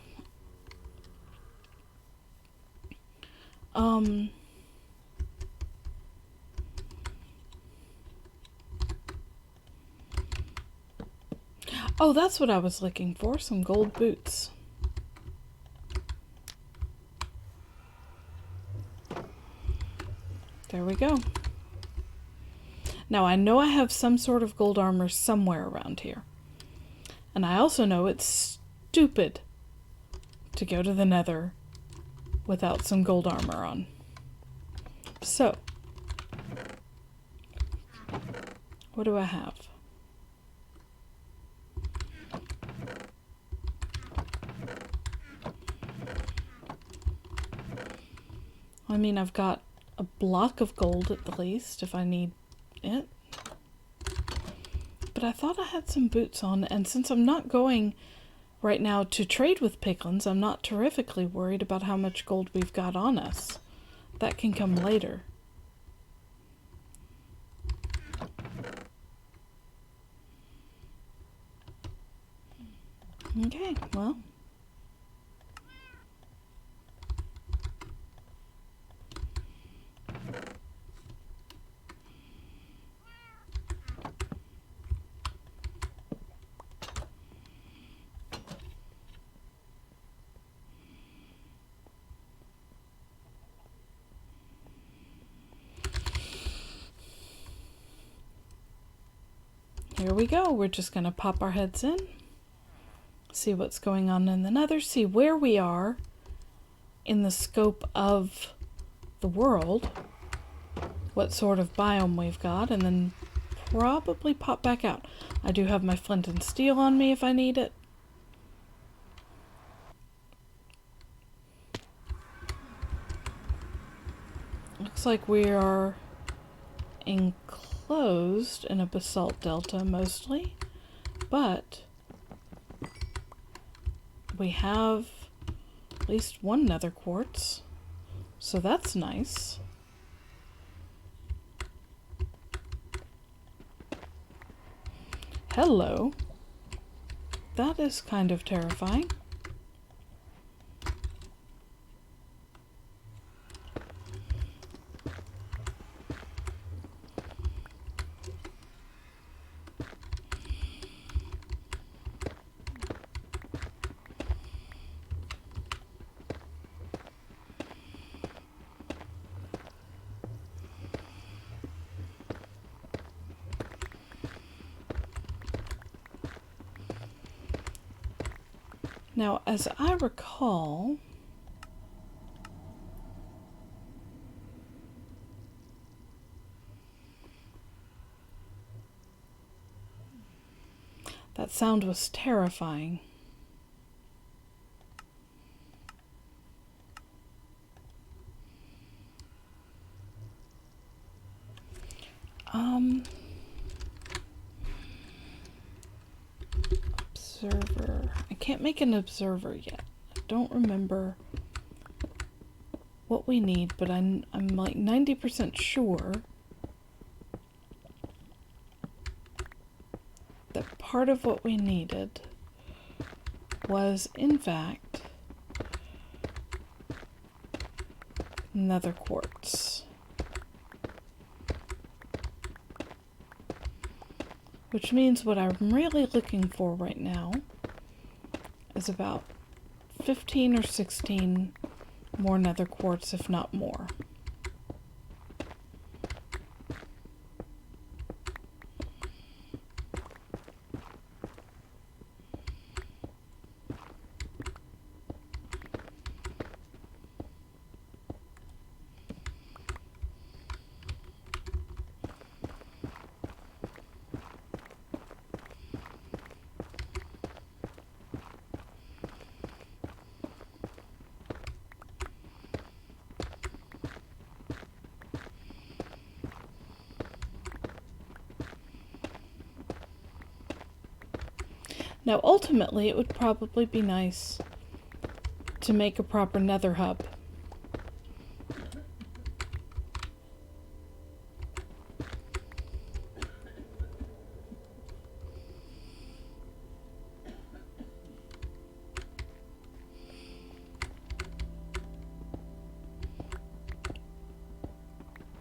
oh, that's what I was looking for, some gold boots. There we go. Now I know I have some sort of gold armor somewhere around here. And I also know it's stupid to go to the Nether without some gold armor on. So, what do I have? I mean, I've got a block of gold at the least, if I need it. But I thought I had some boots on, and since I'm not going right now to trade with piglins, I'm not terrifically worried about how much gold we've got on us. That can come later. Okay, well. Here we go. We're just going to pop our heads in, see what's going on in the Nether, see where we are in the scope of the world, what sort of biome we've got, and then probably pop back out. I do have my flint and steel on me if I need it. Looks like we are enclosed in a basalt delta mostly, but we have at least one nether quartz, so that's nice. Hello. That is kind of terrifying. Now, as I recall, that sound was terrifying. Observer. I can't make an observer yet. I don't remember what we need, but I'm like 90% sure that part of what we needed was, in fact, nether quartz. Which means what I'm really looking for right now is about 15 or 16 more nether quartz, if not more. Now, ultimately, it would probably be nice to make a proper nether hub.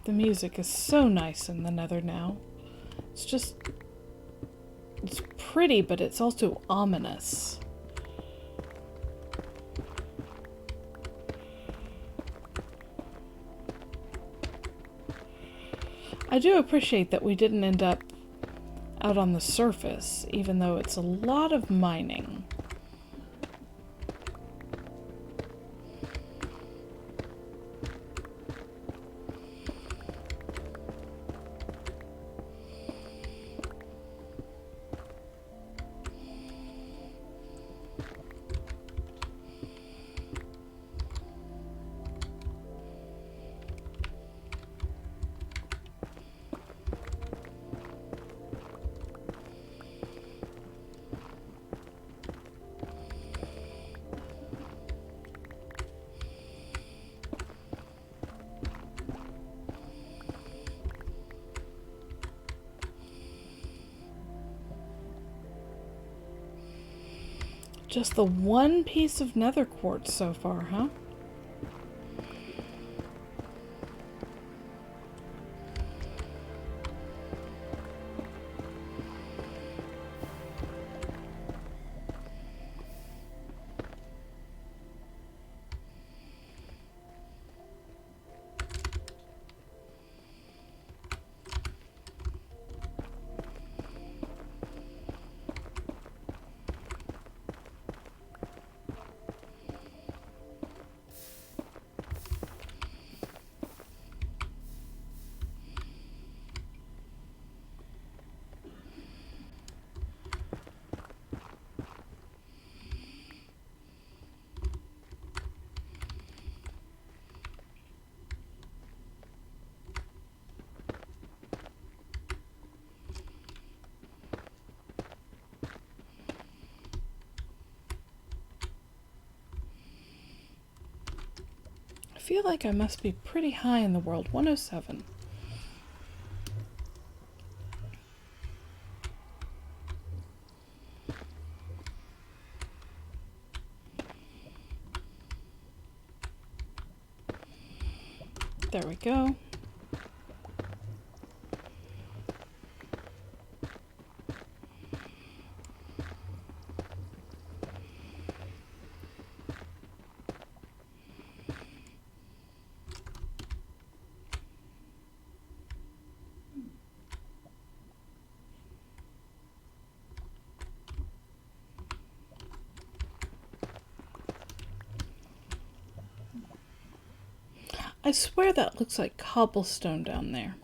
The music is so nice in the Nether now. It's pretty, but it's also ominous. I do appreciate that we didn't end up out on the surface, even though it's a lot of mining. Just the one piece of nether quartz so far, huh? I feel like I must be pretty high in the world. 107. There we go. I swear that looks like cobblestone down there.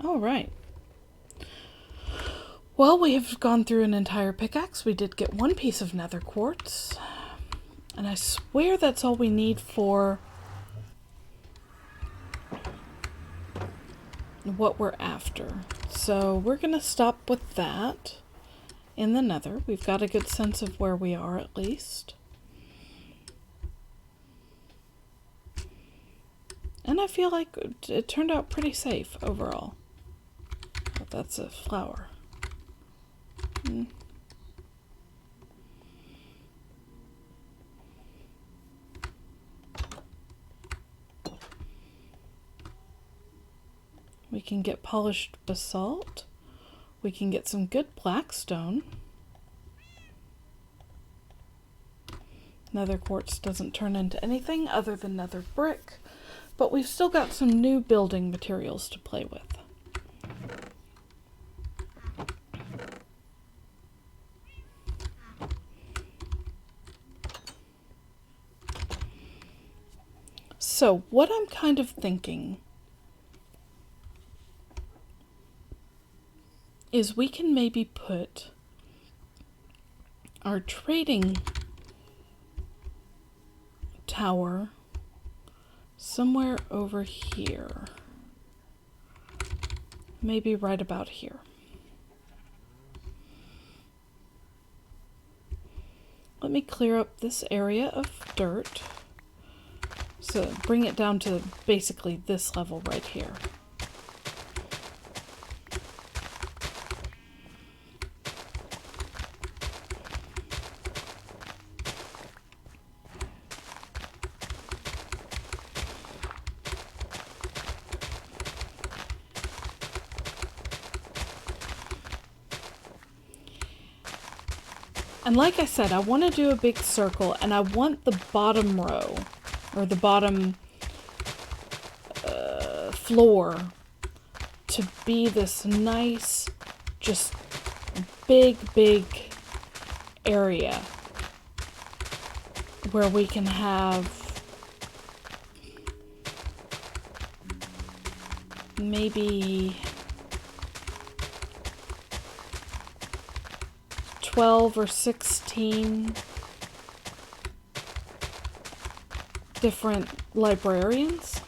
All right. Well, we have gone through an entire pickaxe. We did get one piece of nether quartz. And I swear that's all we need for what we're after. So we're going to stop with that in the nether. We've got a good sense of where we are at least. And I feel like it turned out pretty safe overall. But that's a flower. We can get polished basalt. We can get some good blackstone. Nether quartz doesn't turn into anything other than nether brick, but we've still got some new building materials to play with. So what I'm kind of thinking is we can maybe put our trading tower somewhere over here. Maybe right about here. Let me clear up this area of dirt. So bring it down to basically this level right here. And like I said, I want to do a big circle, and I want the bottom row, or the bottom floor, to be this nice, just big area where we can have maybe 12 or 16 different librarians.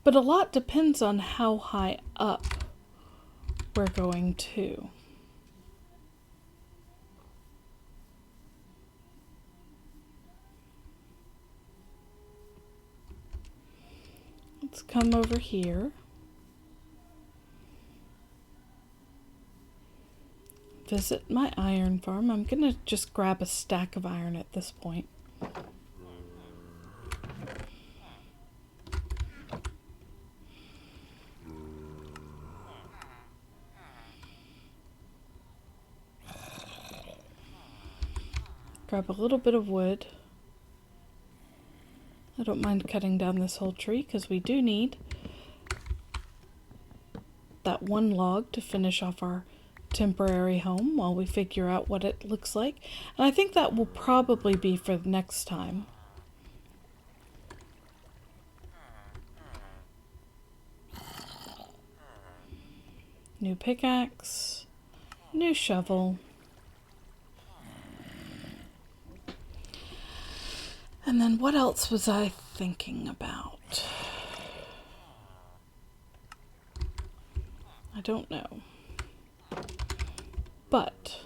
But a lot depends on how high up we're going to. Let's come over here. Visit my iron farm. I'm gonna just grab a stack of iron at this point. Grab a little bit of wood. I don't mind cutting down this whole tree because we do need that one log to finish off our temporary home while we figure out what it looks like. And I think that will probably be for the next time. New pickaxe, new shovel. And then what else was I thinking about? I don't know. But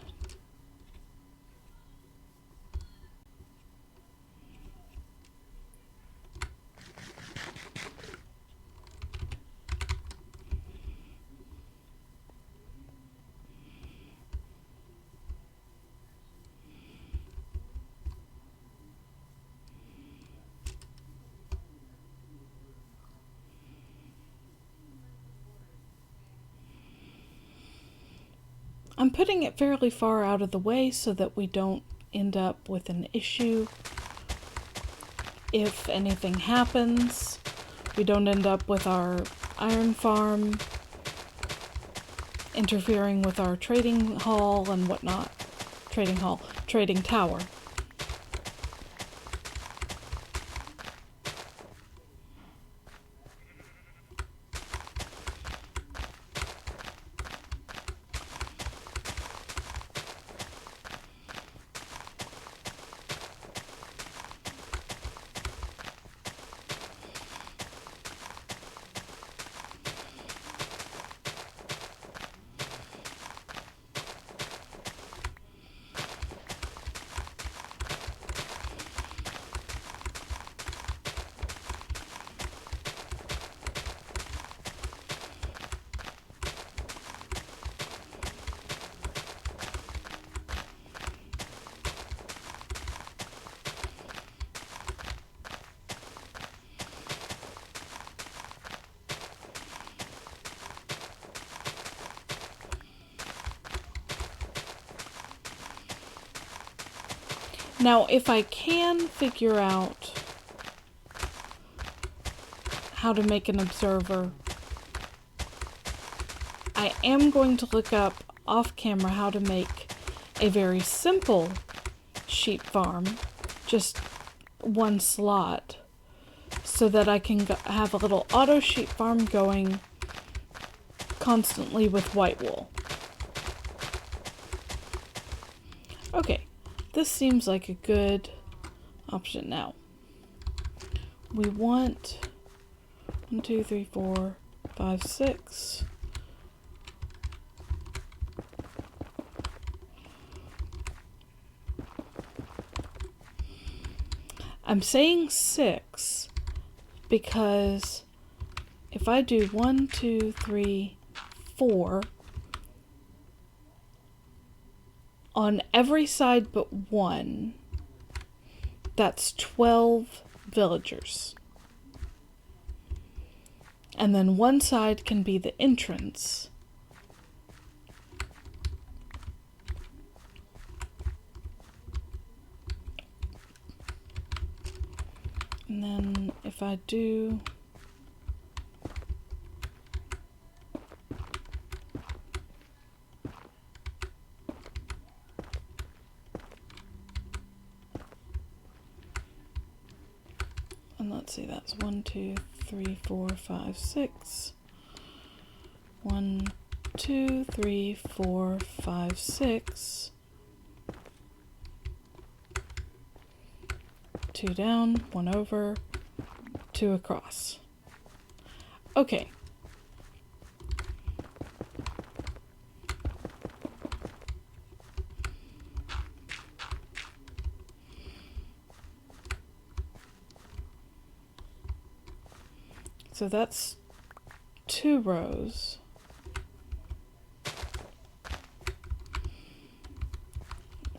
I'm putting it fairly far out of the way so that we don't end up with an issue. If anything happens, we don't end up with our iron farm interfering with our trading hall and whatnot. Trading tower. Now, if I can figure out how to make an observer, I am going to look up off camera how to make a very simple sheep farm, just one slot so that I can have a little auto sheep farm going constantly with white wool. Okay, this seems like a good option. Now we want 1, 2, 3, 4, 5, 6. I'm saying 6 because if I do 1, 2, 3, 4 on every side but one, that's 12 villagers. And then one side can be the entrance. And then if I do and let's see, that's 1, 2, 3, 4, 5, 6. 1, 2, 3, 4, 5, 6. 2 down, 1 over, 2 across. Okay. So that's 2 rows.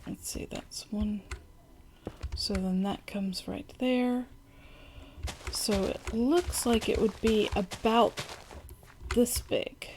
Let's see, that's 1. So then that comes right there. So it looks like it would be about this big.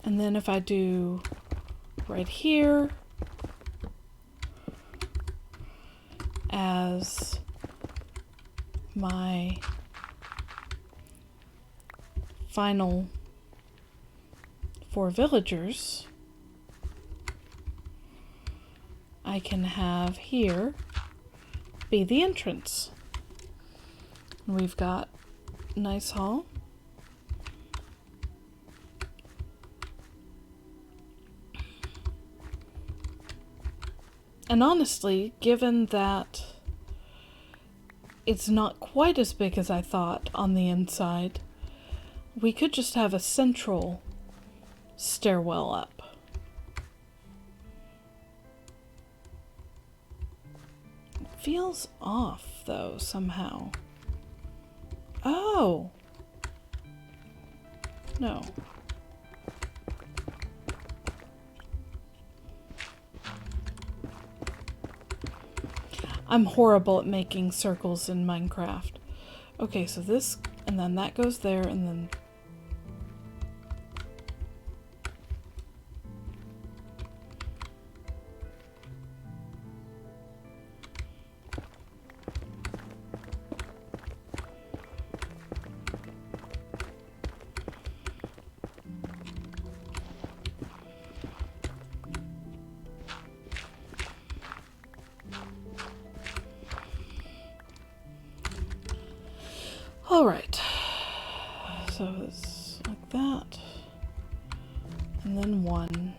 And then if I do right here as my final 4 villagers, I can have here be the entrance. And we've got a nice hall. And honestly, given that it's not quite as big as I thought on the inside, we could just have a central stairwell up. It feels off, though, somehow. Oh! No. I'm horrible at making circles in Minecraft. Okay, so this, and then that goes there, and then... Alright, so it's like that, and then 1.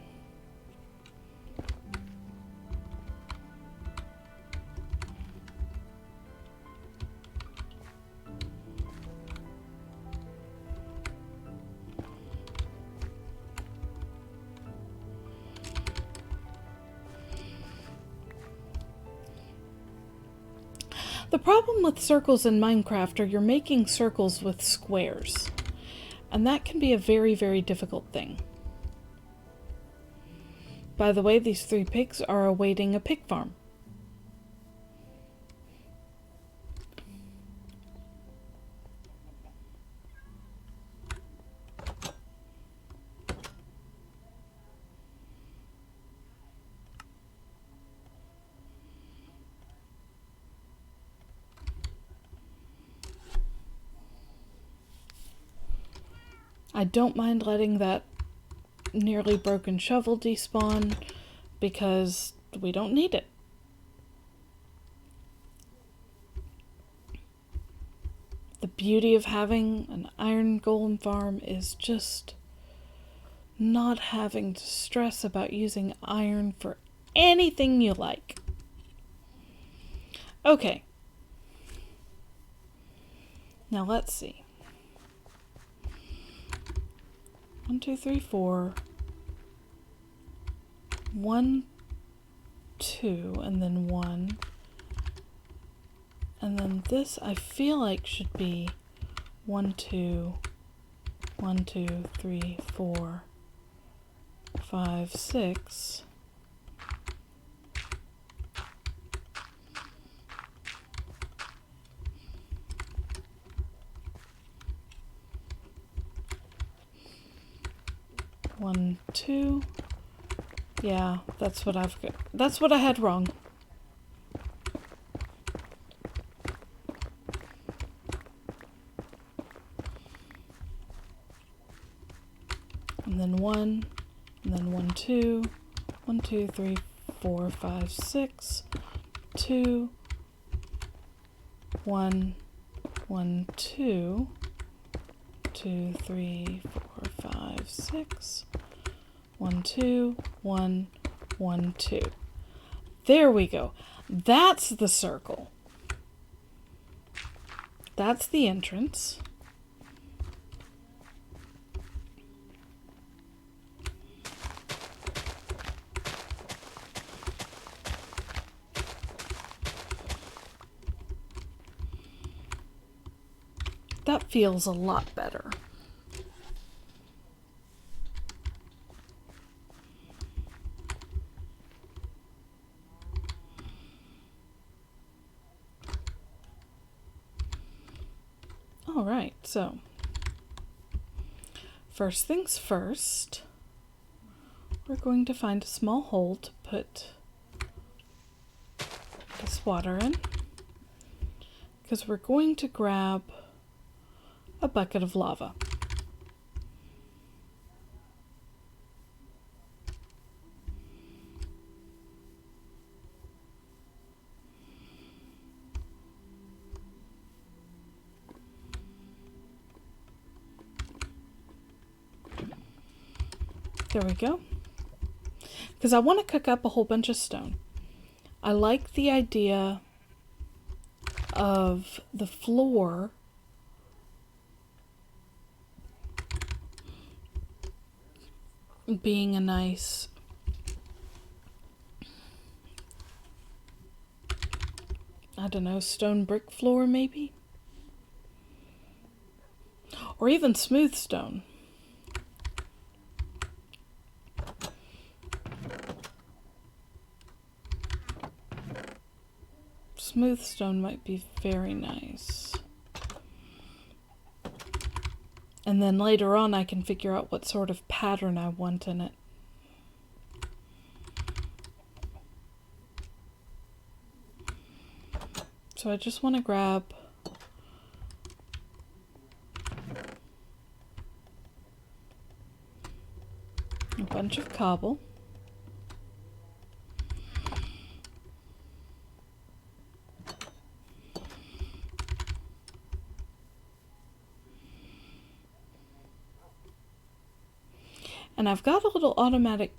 The problem with circles in Minecraft are you're making circles with squares, and that can be a very, very difficult thing. By the way, these 3 pigs are awaiting a pig farm. I don't mind letting that nearly broken shovel despawn because we don't need it. The beauty of having an iron golem farm is just not having to stress about using iron for anything you like. Okay. Now let's see. 1, 2, 3, 4. 1, 2, and then 1. And then this I feel like should be 1, 2, 1, 2, 3, 4, 5, 6. One, 2. Yeah, that's what I've got. That's what I had wrong. And then 1, and then 1, 2, 1, 2, 3, 4, 5, 6, 2, 1, 1, 2, 2, 3, 4, 5, 6, 1, 2, 1, 1, 2. There we go. That's the circle. That's the entrance. That feels a lot better. All right, so first things first, we're going to find a small hole to put this water in, because we're going to grab a bucket of lava. There we go. Because I want to cook up a whole bunch of stone. I like the idea of the floor being a nice I don't know, stone brick floor maybe? Or even smooth stone. Smooth stone might be very nice. And then later on I can figure out what sort of pattern I want in it. So I just want to grab a bunch of cobble. And I've got a little automatic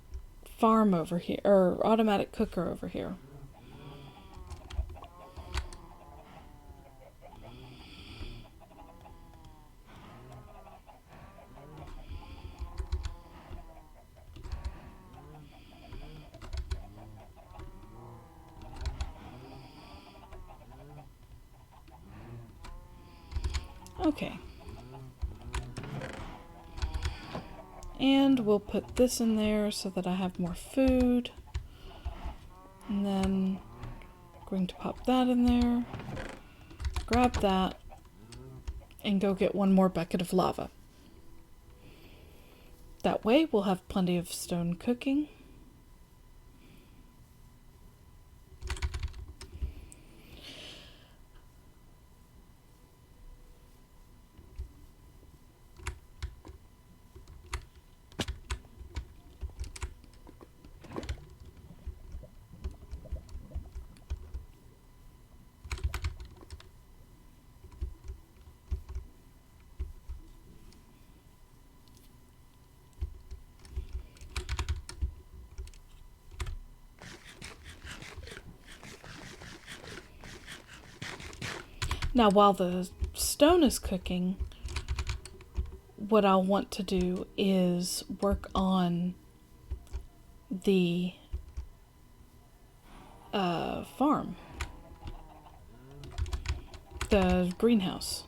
farm over here, or automatic cooker over here. Okay. And we'll put this in there so that I have more food. And then I'm going to pop that in there, grab that, and go get one more bucket of lava. That way we'll have plenty of stone cooking. Now, while the stone is cooking, what I'll want to do is work on the farm, the greenhouse.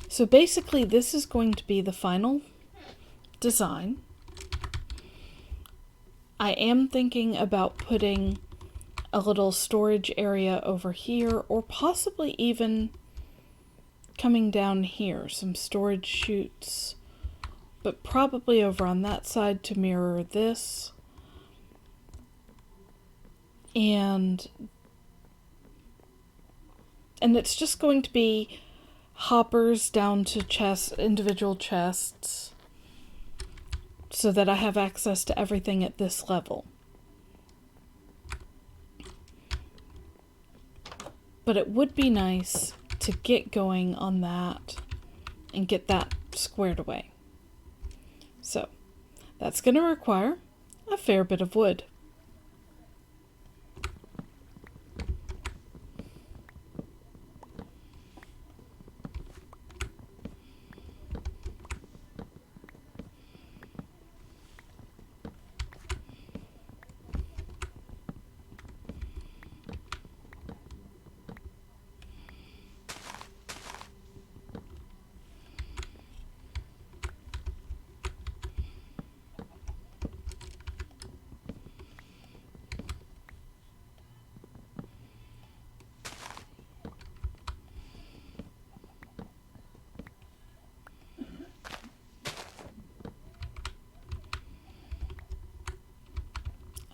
So basically, this is going to be the final design. I am thinking about putting a little storage area over here, or possibly even coming down here, some storage chutes, but probably over on that side to mirror this. And it's just going to be hoppers down to chests, individual chests, so that I have access to everything at this level. But it would be nice to get going on that and get that squared away. So that's going to require a fair bit of wood.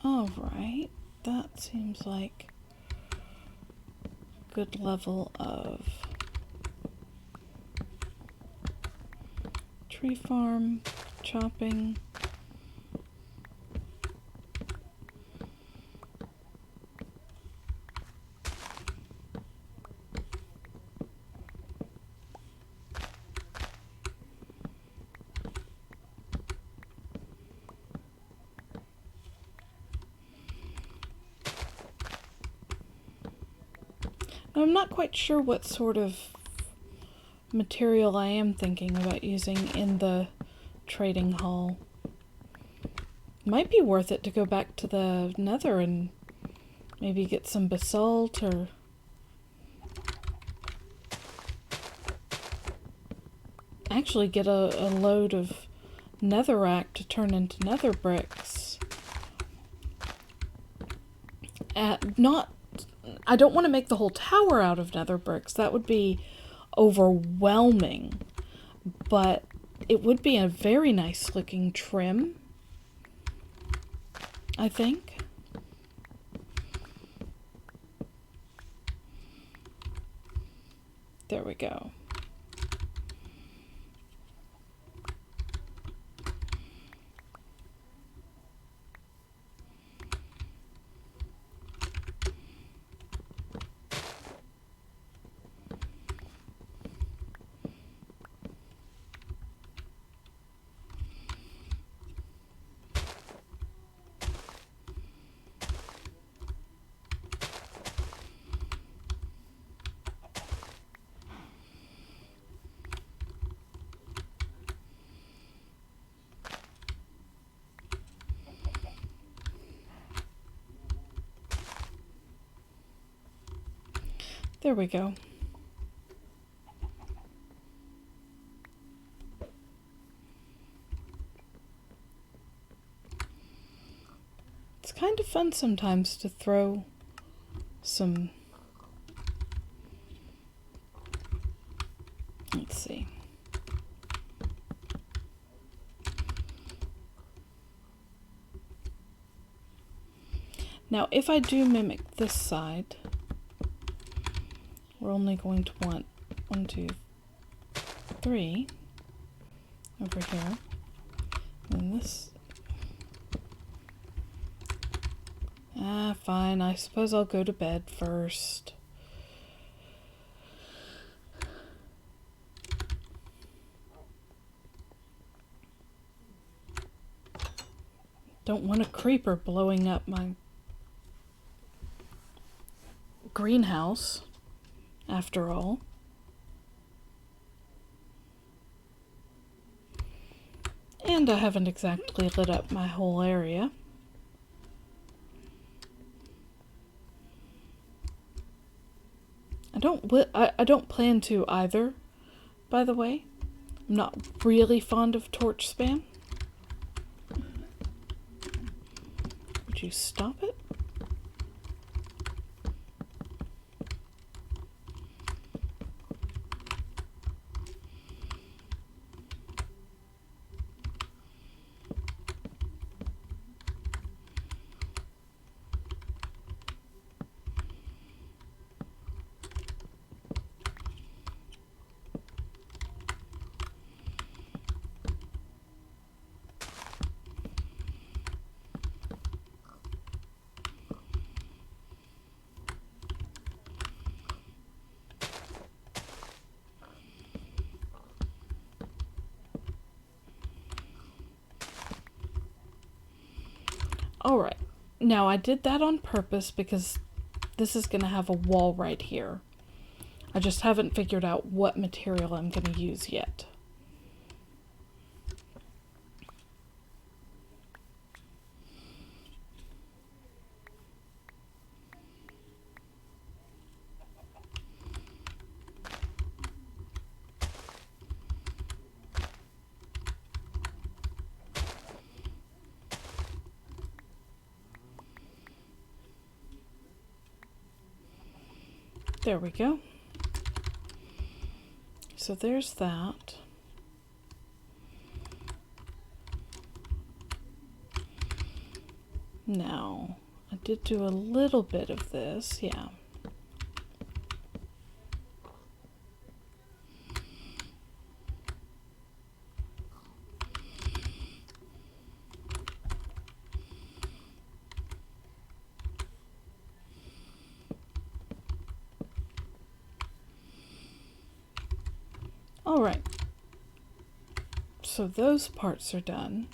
Alright, that seems like a good level of tree farm, chopping. I'm not quite sure what sort of material I am thinking about using in the trading hall. Might be worth it to go back to the Nether and maybe get some basalt, or actually get a load of netherrack to turn into nether bricks. I don't want to make the whole tower out of nether bricks. That would be overwhelming. But it would be a very nice looking trim, I think. There we go. There we go. It's kind of fun sometimes to throw some... Let's see. Now, if I do mimic this side, we're only going to want 1, 2, 3 over here. And this... fine. I suppose I'll go to bed first. Don't want a creeper blowing up my greenhouse, after all. And I haven't exactly lit up my whole area. I don't plan to either, by the way. I'm not really fond of torch spam. Would you stop it? Alright, now I did that on purpose because this is going to have a wall right here. I just haven't figured out what material I'm going to use yet. There we go. So there's that. Now, I did do a little bit of this, yeah. All right, so those parts are done.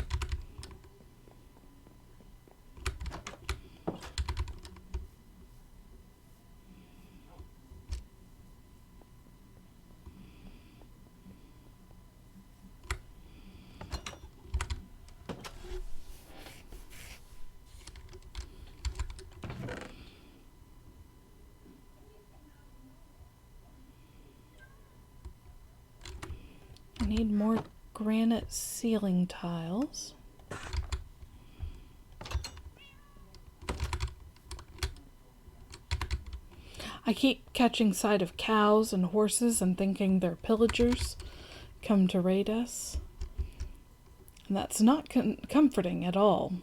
I need more granite ceiling tiles. I keep catching sight of cows and horses and thinking they're pillagers come to raid us. And that's not comforting at all.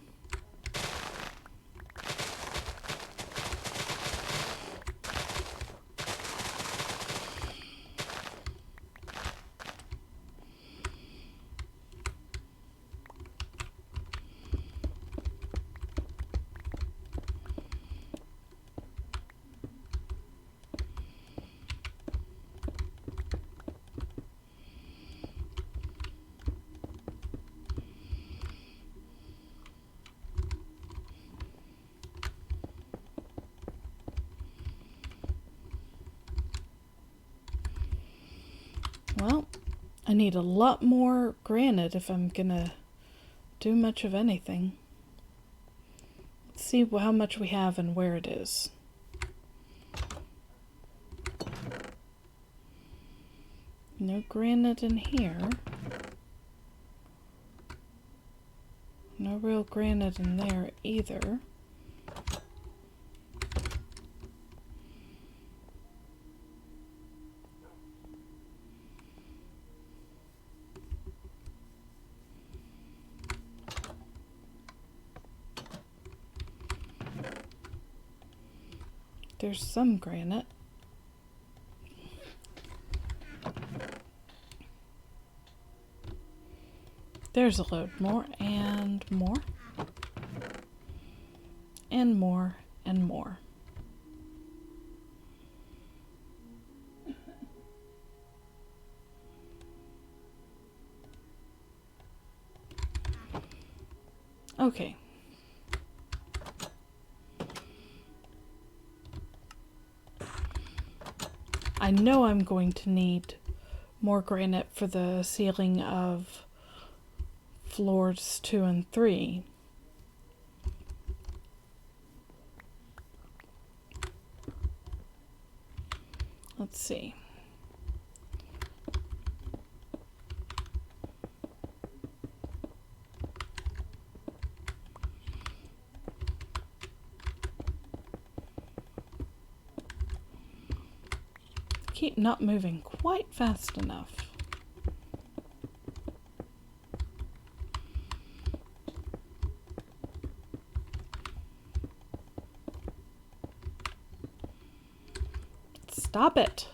Well, I need a lot more granite if I'm gonna do much of anything. Let's see how much we have and where it is. No granite in here. No real granite in there either. There's some granite. There's a load more and more. And more and more. Okay. I know I'm going to need more granite for the ceiling of floors 2 and 3. Let's see. Keep not moving quite fast enough. Stop it.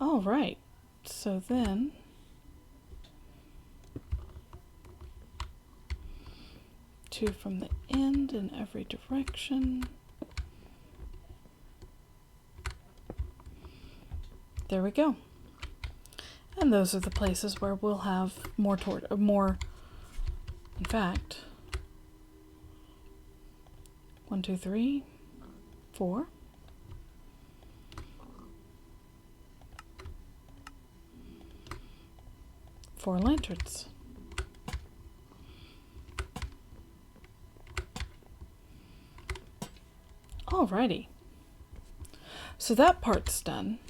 All right, so then two from the end in every direction. There we go. And those are the places where we'll have more in fact, 1, 2, 3, 4. 4 lanterns. Alrighty. So that part's done.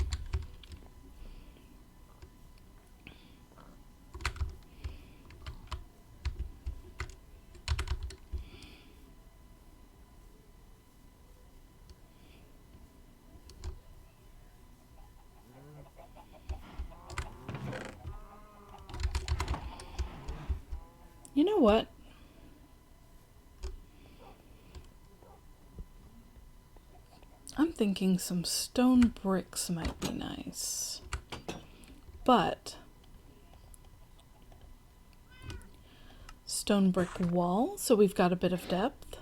You know what? I'm thinking some stone bricks might be nice. But stone brick wall, so we've got a bit of depth.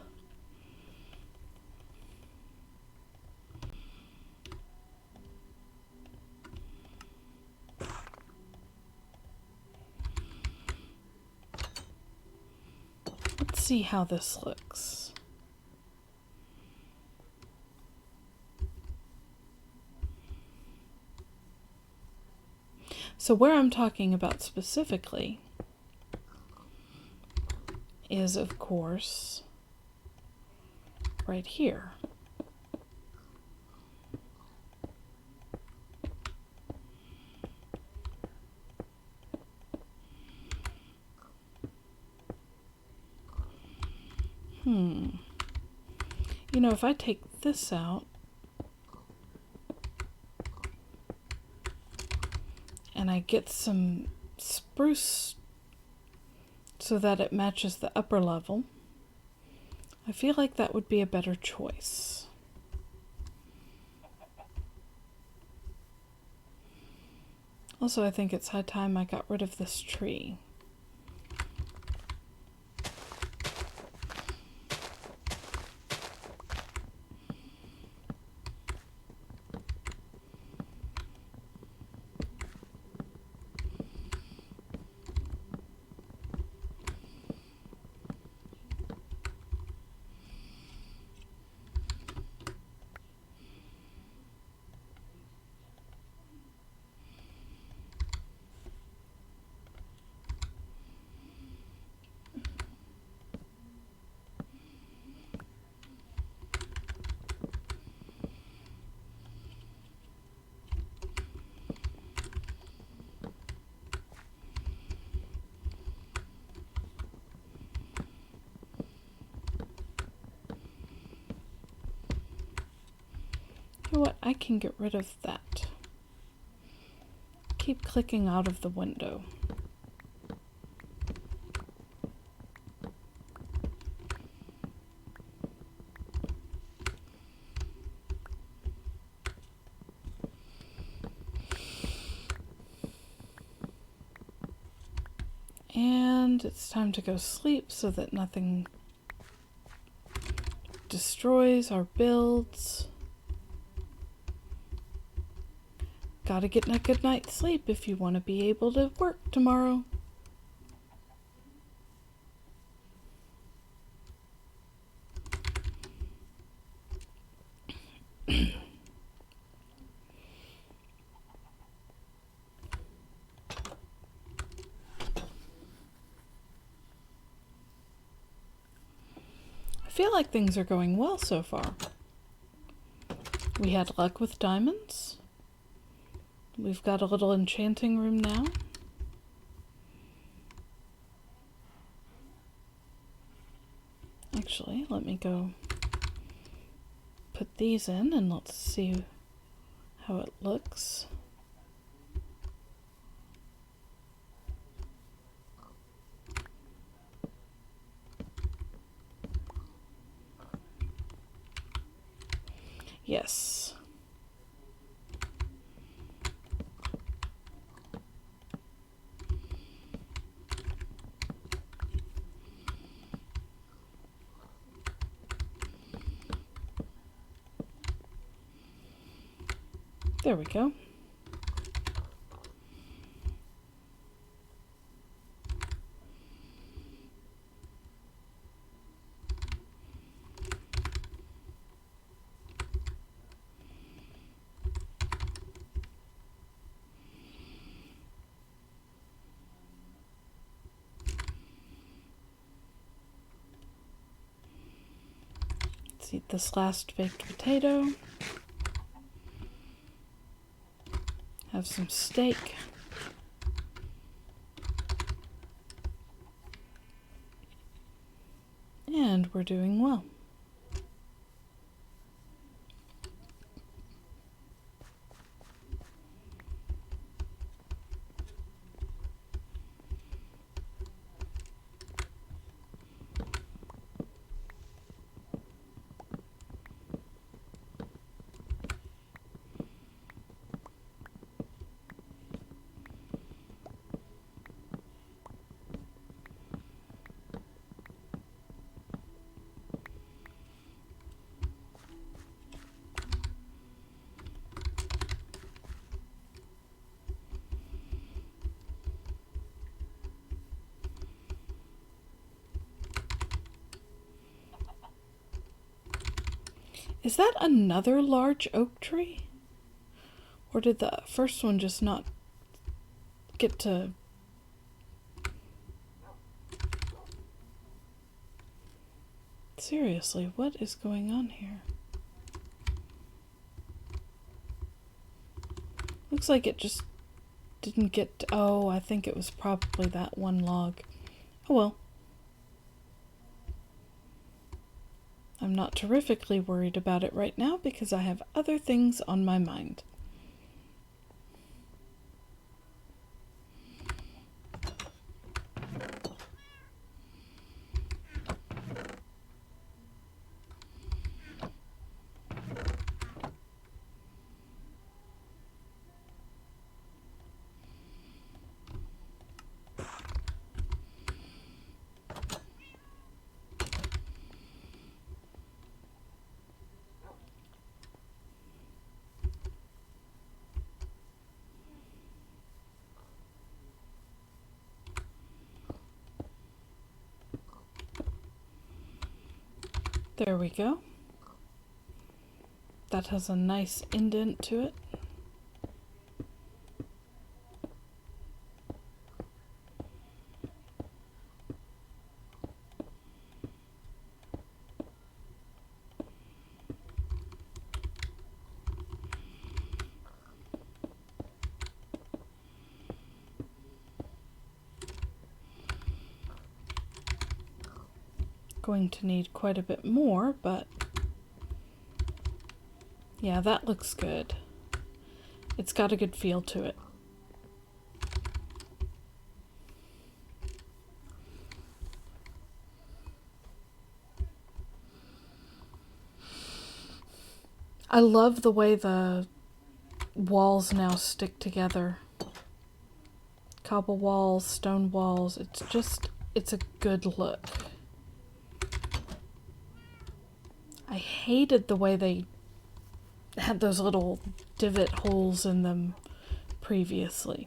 Let's see how this looks. So where I'm talking about specifically is, of course, right here. You know, if I take this out and I get some spruce so that it matches the upper level, I feel like that would be a better choice. Also, I think it's high time I got rid of this tree. You know what? I can get rid of that. Keep clicking out of the window. And it's time to go sleep so that nothing destroys our builds. Gotta get a good night's sleep if you want to be able to work tomorrow. I feel like things are going well so far. We had luck with diamonds. We've got a little enchanting room now. Actually, let me go put these in and let's see how it looks. Yes. There we go. Let's eat this last baked potato. Have some steak. And we're doing well. Is that another large oak tree? Or did the first one just not get to... Seriously, what is going on here? Looks like it just didn't get... Oh, I think it was probably that one log. Oh well. I'm not terrifically worried about it right now because I have other things on my mind. There we go. That has a nice indent to it. Going to need quite a bit more, but yeah, that looks good. It's got a good feel to it. I love the way the walls now stick together. cobble walls, stone walls. It's a good look. I hated the way they had those little divot holes in them previously.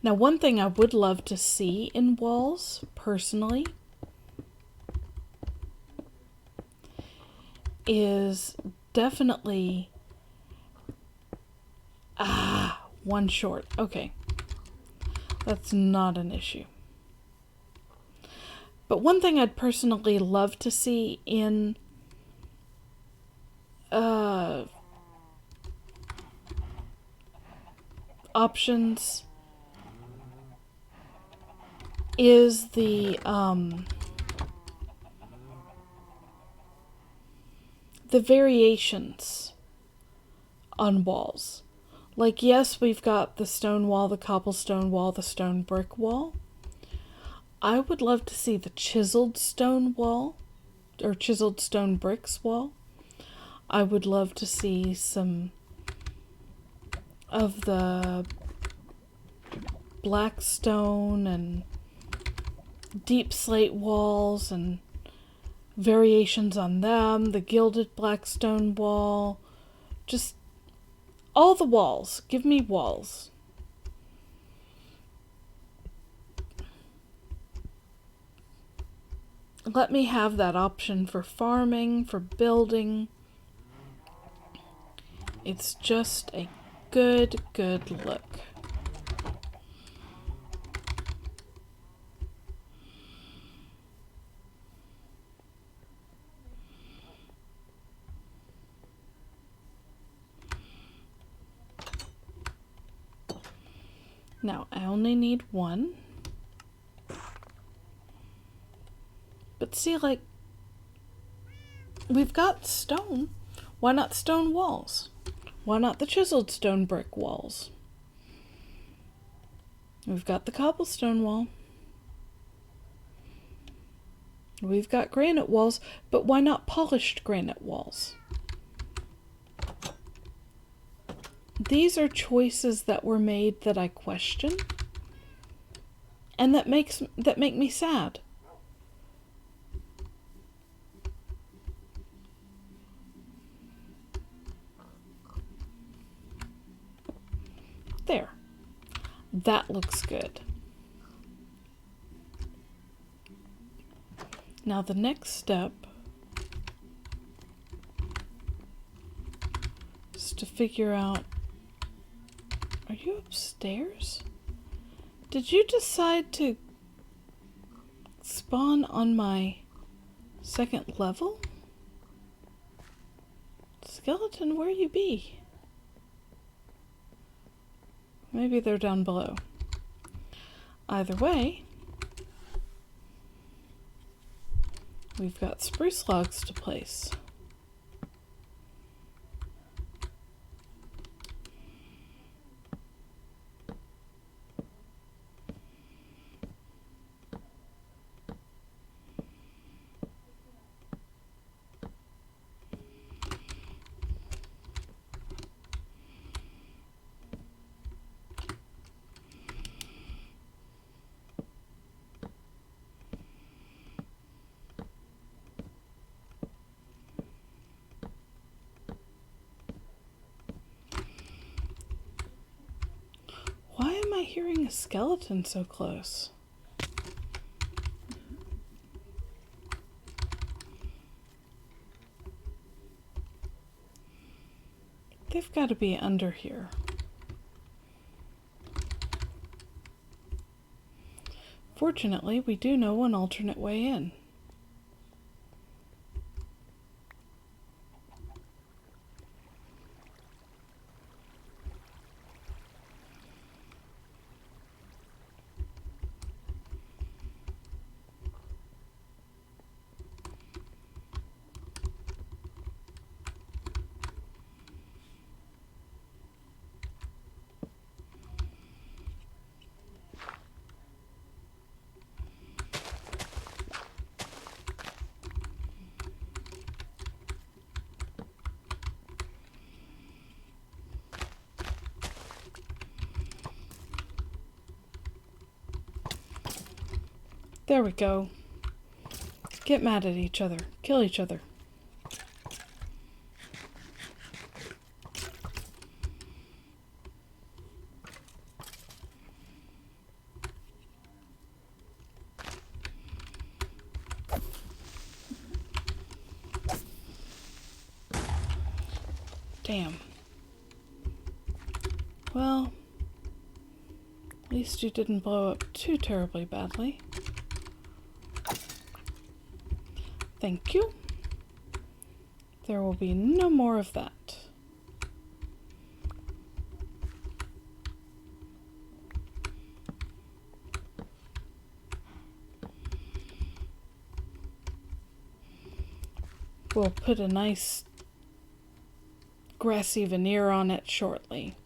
Now, one thing I would love to see in walls, personally, is definitely... one short. Okay. That's not an issue. But one thing I'd personally love to see in options is the variations on walls. Like, yes, we've got the stone wall, the cobblestone wall, the stone brick wall. I would love to see the chiseled stone wall, or chiseled stone bricks wall. I would love to see some of the black stone and deep slate walls and variations on them, the gilded black stone wall, just all the walls. Give me walls. Let me have that option for farming, for building. It's just a good look. Now, I only need one. But see, like, we've got stone. Why not stone walls? Why not the chiseled stone brick walls? We've got the cobblestone wall. We've got granite walls, but why not polished granite walls? These are choices that were made that I question, and that make me sad. There. That looks good. Now the next step is to figure out, are you upstairs? Did you decide to spawn on my second level? Skeleton, where you be? Maybe they're down below. Either way, we've got spruce logs to place. Why am I hearing a skeleton so close? They've got to be under here. Fortunately, we do know an alternate way in. There we go. Get mad at each other. Kill each other. Damn. Well, at least you didn't blow up too terribly badly. Thank you. There will be no more of that. We'll put a nice grassy veneer on it shortly.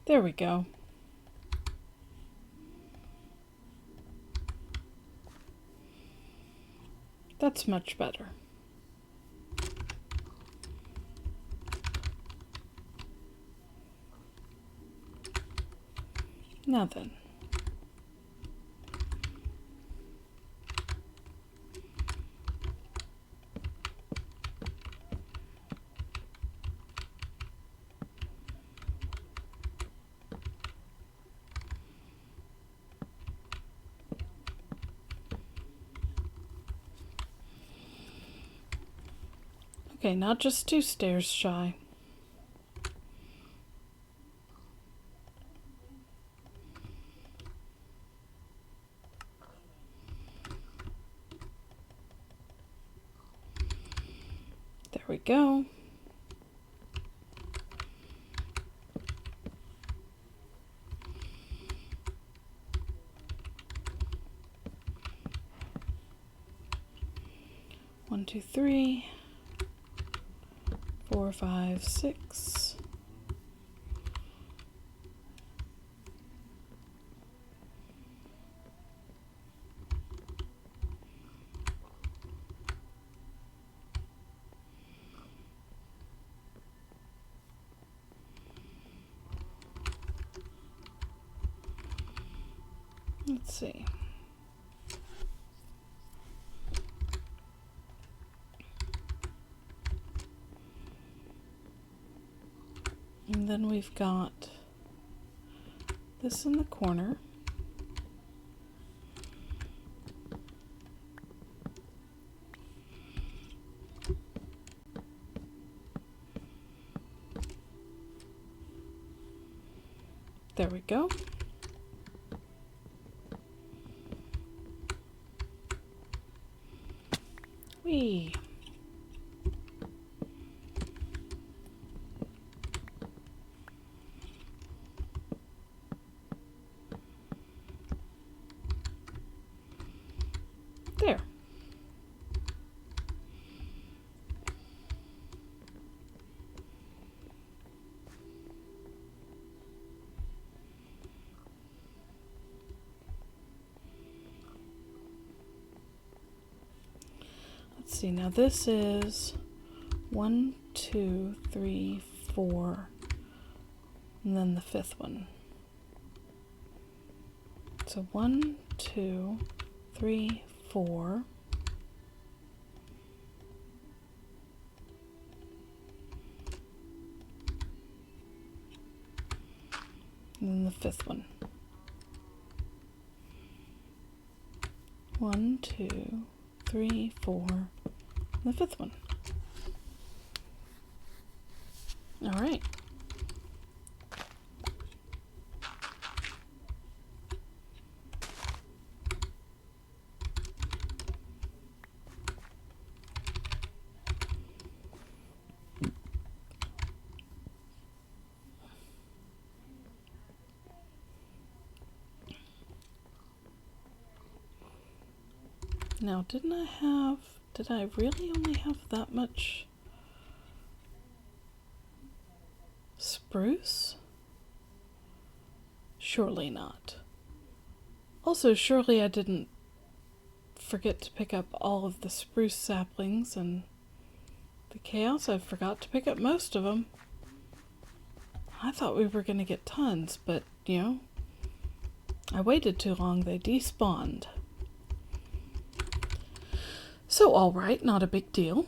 There we go. That's much better. Now then. Okay, not just 2 stairs shy. There we go. One, two, three. 4, 5, 6. Let's see. And then we've got this in the corner. There we go. Whee! There. Let's see, now this is 1, 2, 3, 4, and then the 5th one. So 1, 2, 3, 4. And then the 5th one. 1, 2, 3, 4, and the 5th one. All right. Now, did I really only have that much spruce? Surely not. Also, surely I didn't forget to pick up all of the spruce saplings and the chaos. I forgot to pick up most of them. I thought we were going to get tons, but, I waited too long. They despawned. So, alright, not a big deal.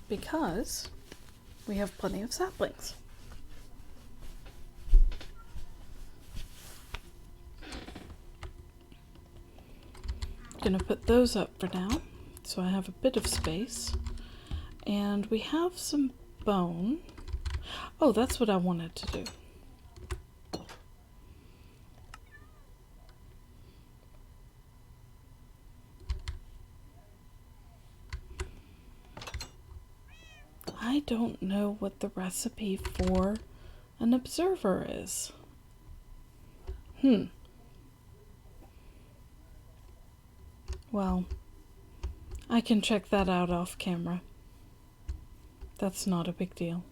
Because we have plenty of saplings. Gonna put those up for now, so I have a bit of space. And we have some bone. Oh, that's what I wanted to do. I don't know what the recipe for an observer is. Well, I can check that out off camera. That's not a big deal.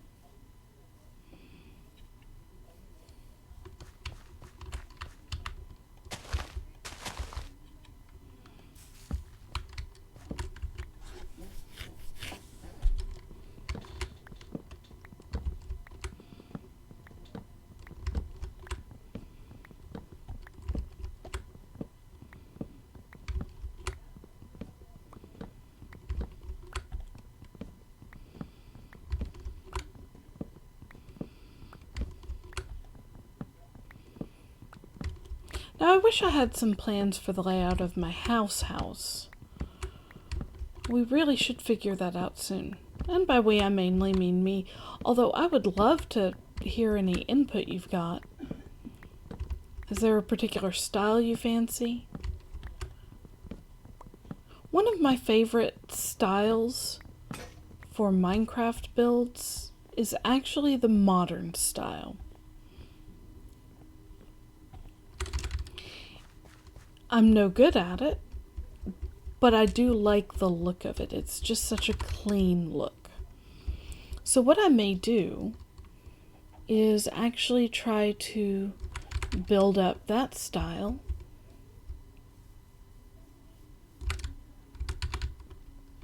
Now, I wish I had some plans for the layout of my house. We really should figure that out soon. And by we, I mainly mean me, although I would love to hear any input you've got. Is there a particular style you fancy? One of my favorite styles for Minecraft builds is actually the modern style. I'm no good at it, but I do like the look of it. It's just such a clean look. So what I may do is actually try to build up that style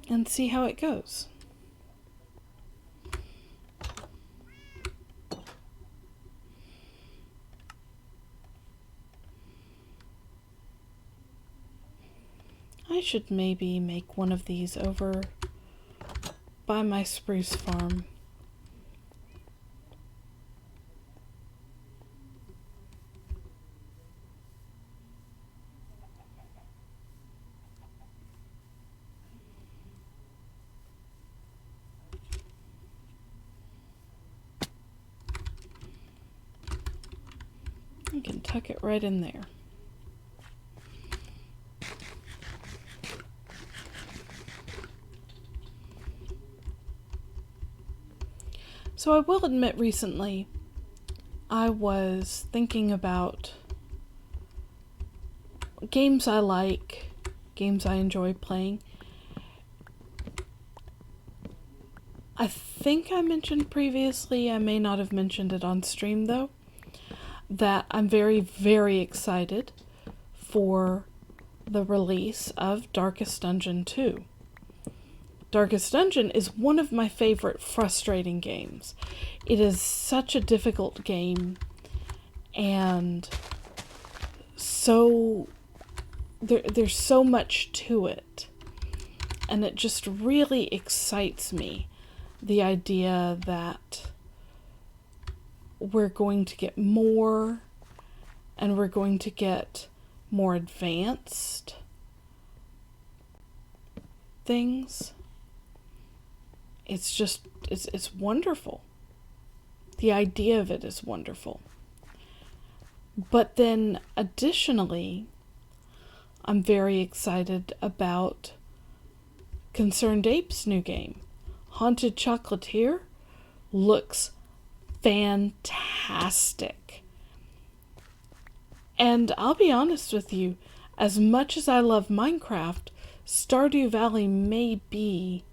and see how it goes. I should maybe make one of these over by my spruce farm. I can tuck it right in there. So I will admit recently I was thinking about games I like, games I enjoy playing. I think I mentioned previously, I may not have mentioned it on stream though, that I'm very, very excited for the release of Darkest Dungeon 2. Darkest Dungeon is one of my favorite frustrating games. It is such a difficult game, and so there's so much to it, and it just really excites me, the idea that we're going to get more, and we're going to get more advanced things. It's just, it's wonderful. The idea of it is wonderful. But then, additionally, I'm very excited about Concerned Ape's new game. Haunted Chocolatier looks fantastic. And I'll be honest with you, as much as I love Minecraft, Stardew Valley may be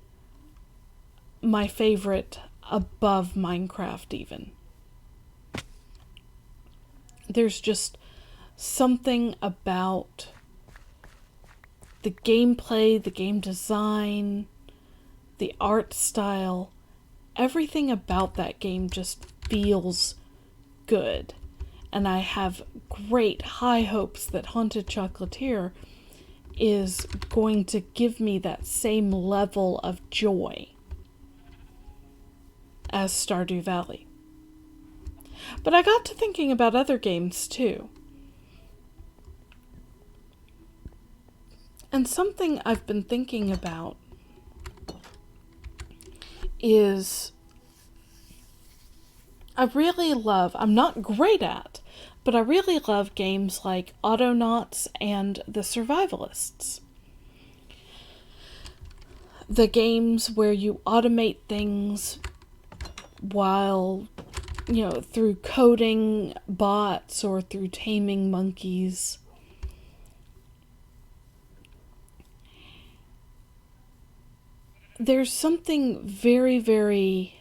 my favorite above Minecraft even. There's just something about the gameplay, the game design, the art style, everything about that game just feels good. And I have great high hopes that Haunted Chocolatier is going to give me that same level of joy as Stardew Valley. But I got to thinking about other games too. And something I've been thinking about is I'm not great at, but I really love games like Autonauts and The Survivalists. The games where you automate things while, through coding bots or through taming monkeys. There's something very, very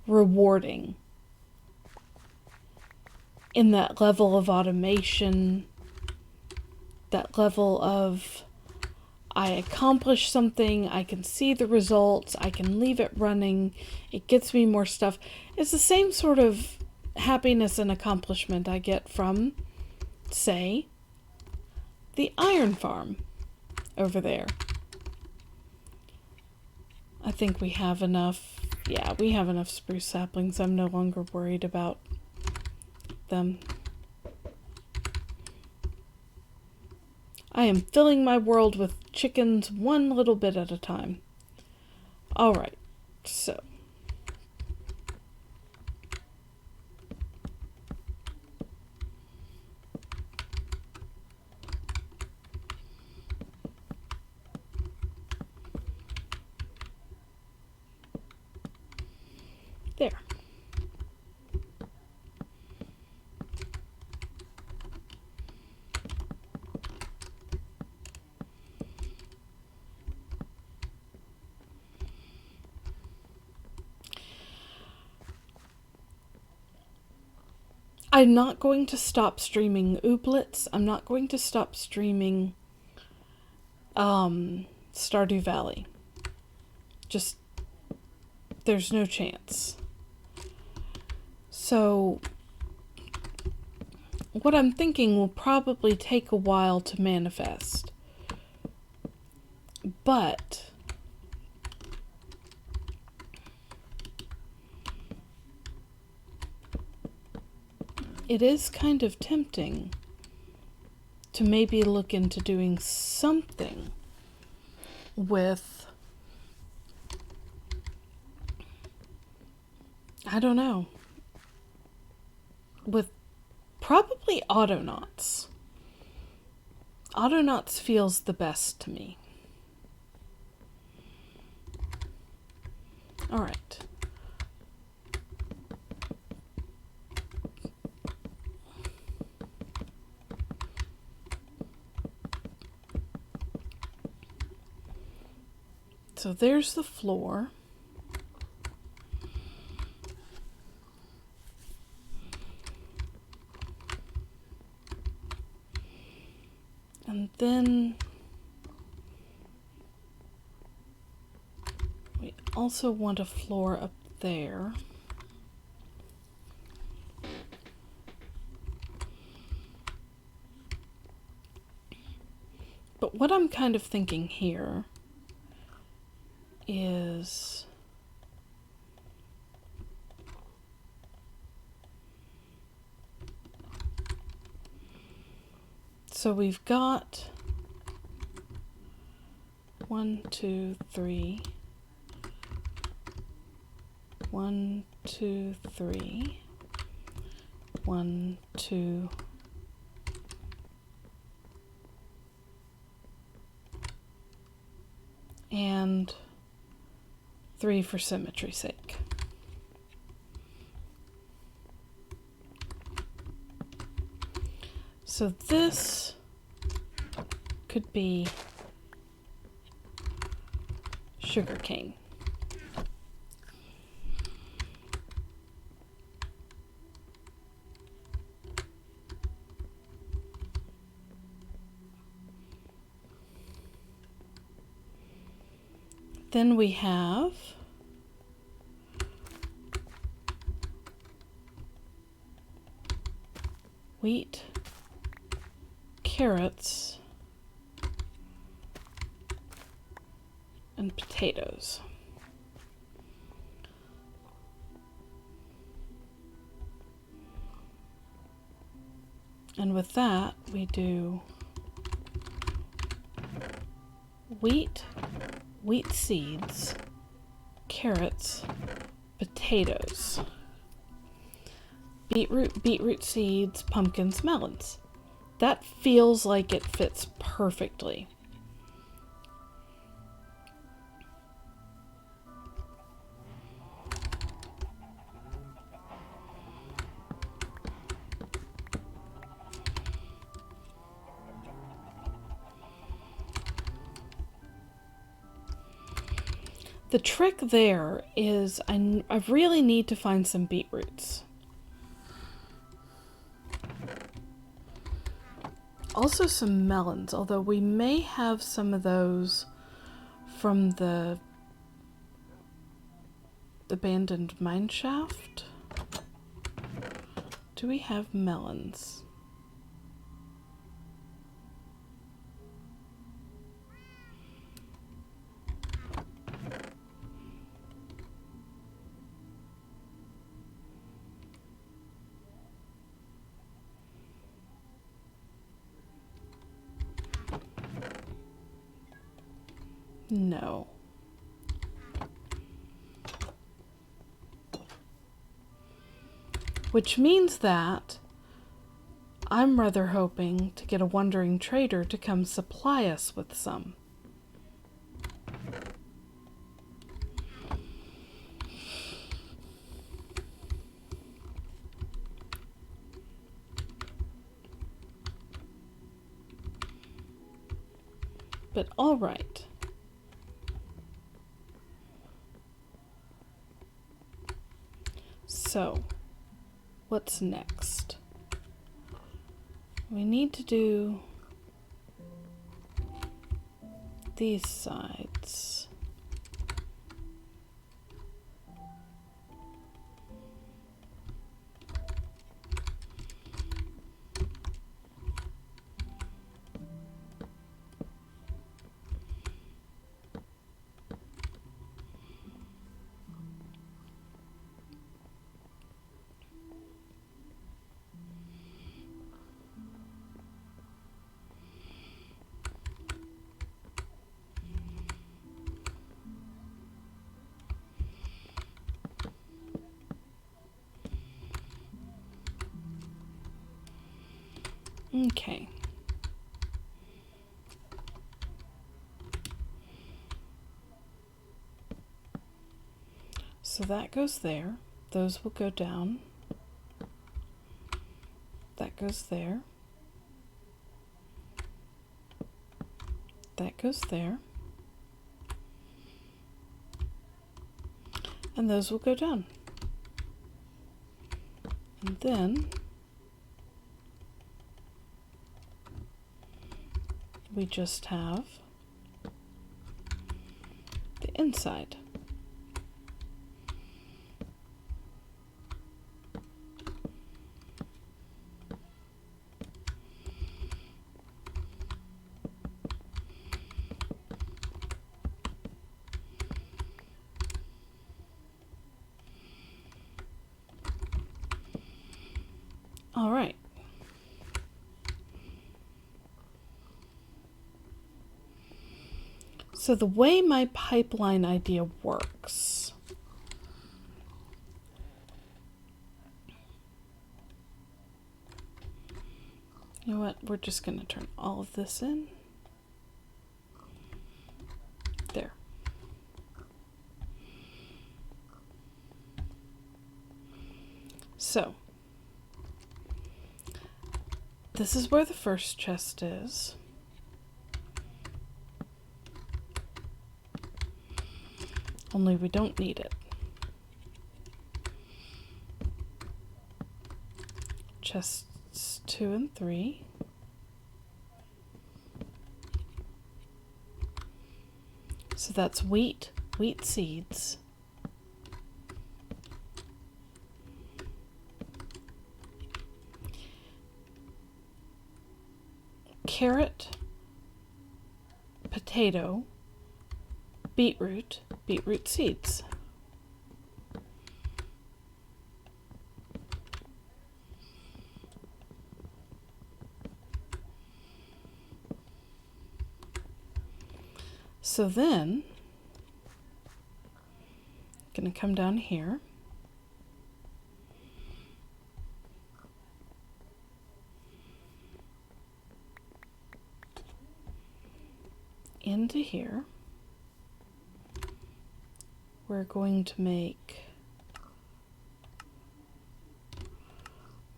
rewarding in that level of automation, that level of I accomplish something, I can see the results, I can leave it running, it gets me more stuff. It's the same sort of happiness and accomplishment I get from, say, the iron farm over there. I think we have enough. Yeah, we have enough spruce saplings. I'm no longer worried about them. I am filling my world with chickens one little bit at a time. Alright, so. There. I'm not going to stop streaming Ooblets. I'm not going to stop streaming Stardew Valley. Just, there's no chance. So, what I'm thinking will probably take a while to manifest. But it is kind of tempting to maybe look into doing something with, I don't know, with probably Autonauts. Autonauts feels the best to me. Alright. So there's the floor. And then we also want a floor up there. But what I'm kind of thinking here is so we've got 1, 2, 3, 1, 2, 3, 1, 2, and 3 for symmetry's sake. So this could be sugarcane. Then we have wheat, carrots, and potatoes. And with that, we do wheat seeds, carrots, potatoes, beetroot seeds, pumpkins, melons. That feels like it fits perfectly. The trick there is I really need to find some beetroots. Also some melons, although we may have some of those from the abandoned mine shaft. Do we have melons? No. Which means that I'm rather hoping to get a wandering trader to come supply us with some. But all right. So, what's next? We need to do these sides. Okay. So that goes there. Those will go down. That goes there. That goes there. And those will go down. And then we just have the inside. All right. So the way my pipeline idea works, you know what, we're just going to turn all of this in. There. So, this is where the first chest is. Only we don't need it. Chests 2 and 3. So that's wheat seeds, carrot, potato, beetroot seeds. So then, I'm going to come down here. Into here. We're going to make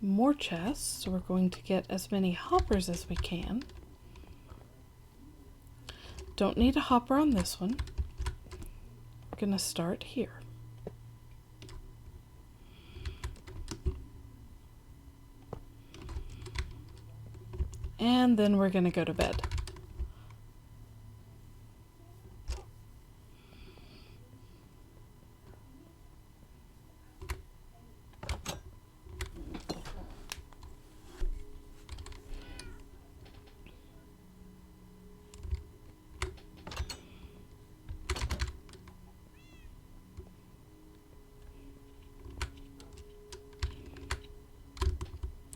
more chests. So we're going to get as many hoppers as we can. Don't need a hopper on this one. We're going to start here. And then we're going to go to bed.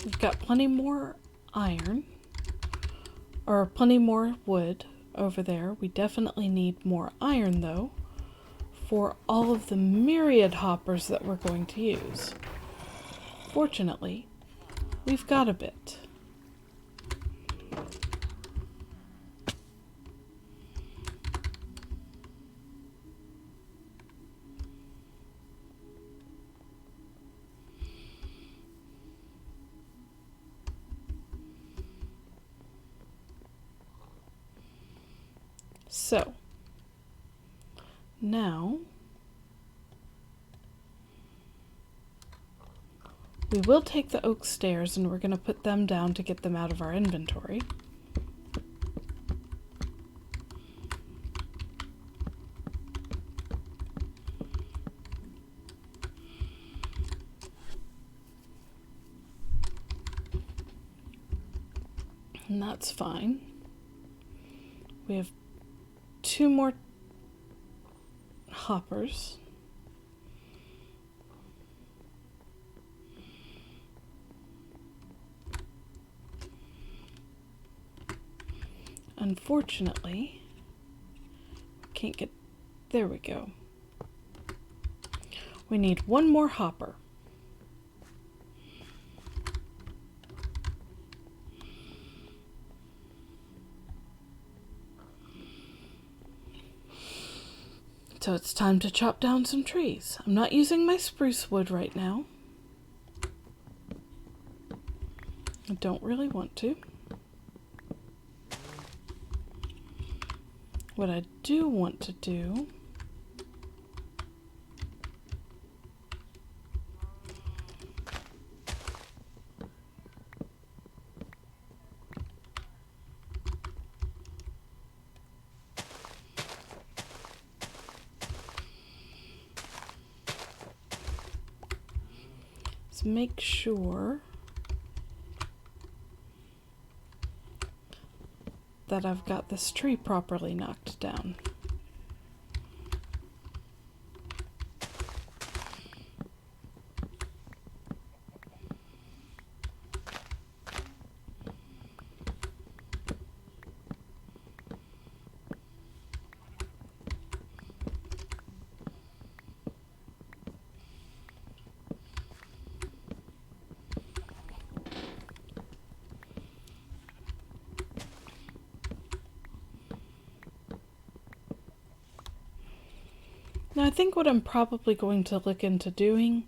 We've got plenty more iron, or plenty more wood over there. We definitely need more iron, though, for all of the myriad hoppers that we're going to use. Fortunately, we've got a bit. So, now we will take the oak stairs and we're going to put them down to get them out of our inventory. And that's fine. We have 2 more hoppers. Unfortunately, can't get, there we go. We need 1 more hopper. So it's time to chop down some trees. I'm not using my spruce wood right now. I don't really want to. What I do want to do is make sure that I've got this tree properly knocked down. Now I think what I'm probably going to look into doing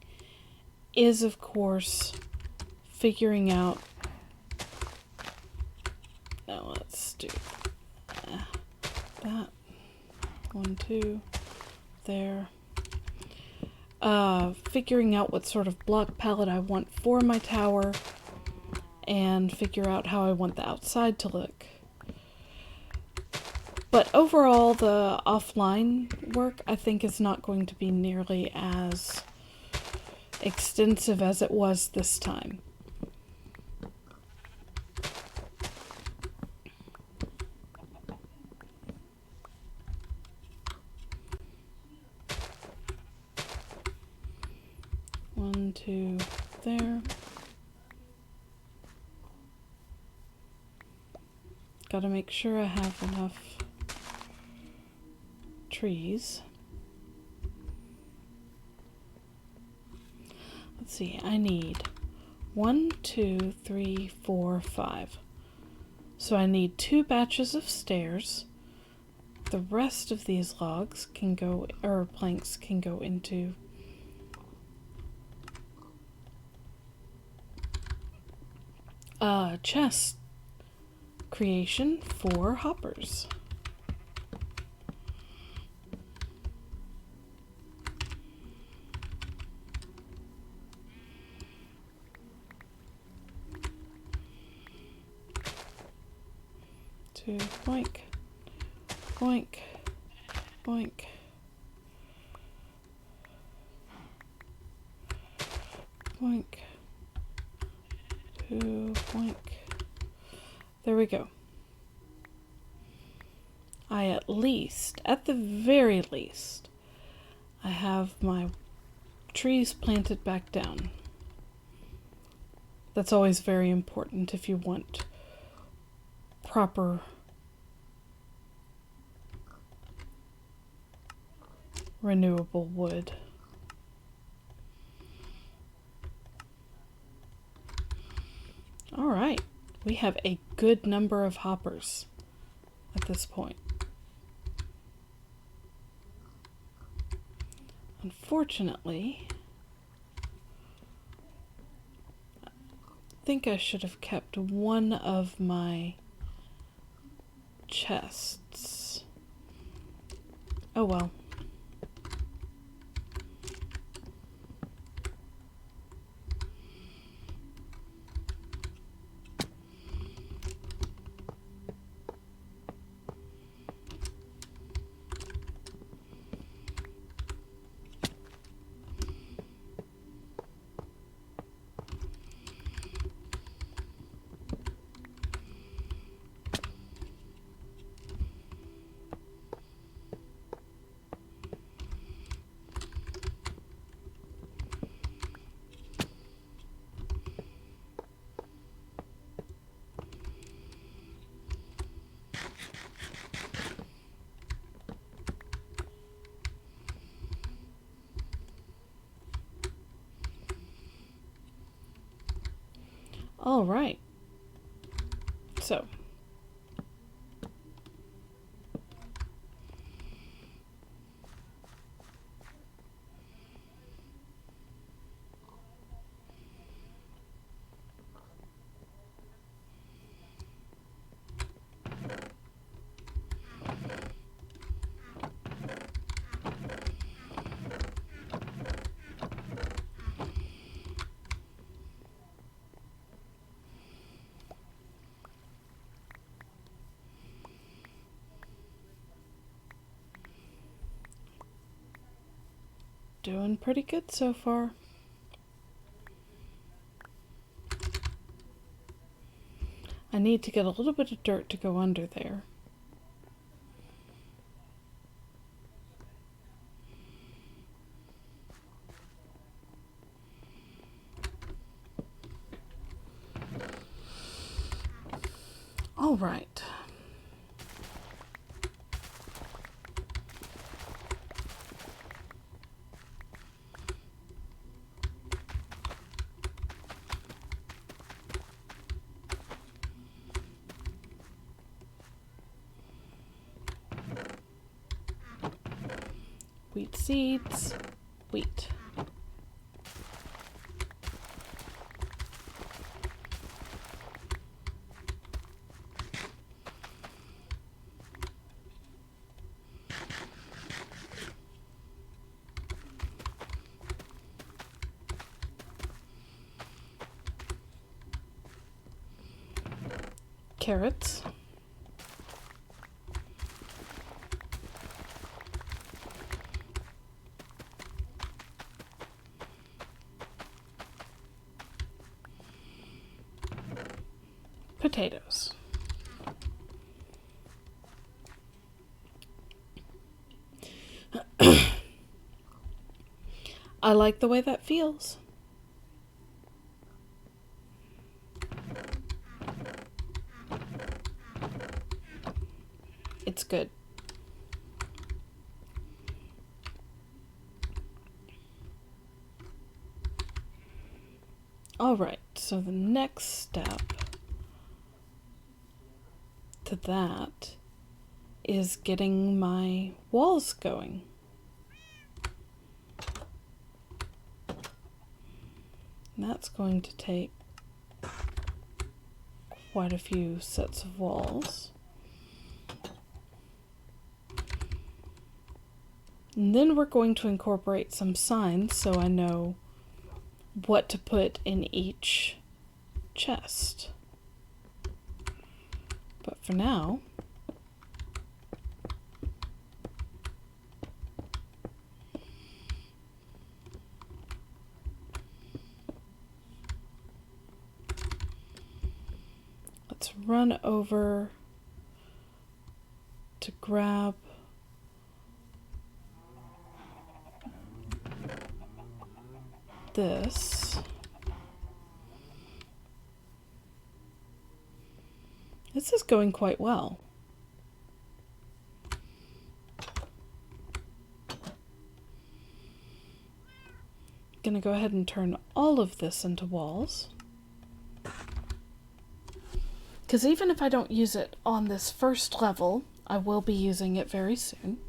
is, of course, figuring out... Now let's do that. 1, 2, there. Figuring out what sort of block palette I want for my tower, and figure out how I want the outside to look. But overall, the offline work, I think, is not going to be nearly as extensive as it was this time. One, two, there. Gotta make sure I have enough trees. Let's see, I need 1, 2, 3, 4, 5. So I need 2 batches of stairs. The rest of these logs can go, or planks can go into chest creation for hoppers. Two, boink, boink, boink. Boink. 2, boink. There we go. I at the very least, I have my trees planted back down. That's always very important if you want proper renewable wood. All right, we have a good number of hoppers at this point. Unfortunately, I think I should have kept one of my chests. Oh well. All right. So, doing pretty good so far. I need to get a little bit of dirt to go under there. All right. Wheat seeds, wheat. carrots. Potatoes. I like the way that feels. It's good. All right, so the next step to that is getting my walls going. And that's going to take quite a few sets of walls. And then we're going to incorporate some signs so I know what to put in each chest. But for now, let's run over to grab this. This is going quite well. Gonna go ahead and turn all of this into walls. Because even if I don't use it on this first level, I will be using it very soon.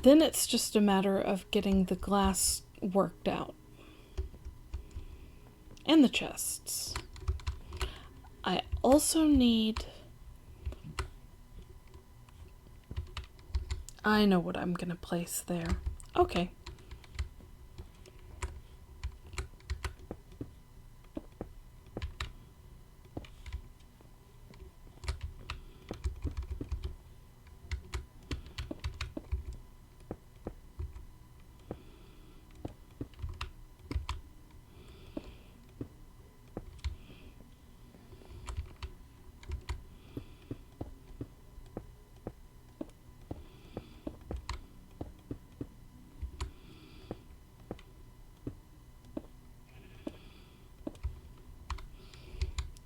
Then it's just a matter of getting the glass worked out. And the chests. I also need... I know what I'm going to place there. Okay.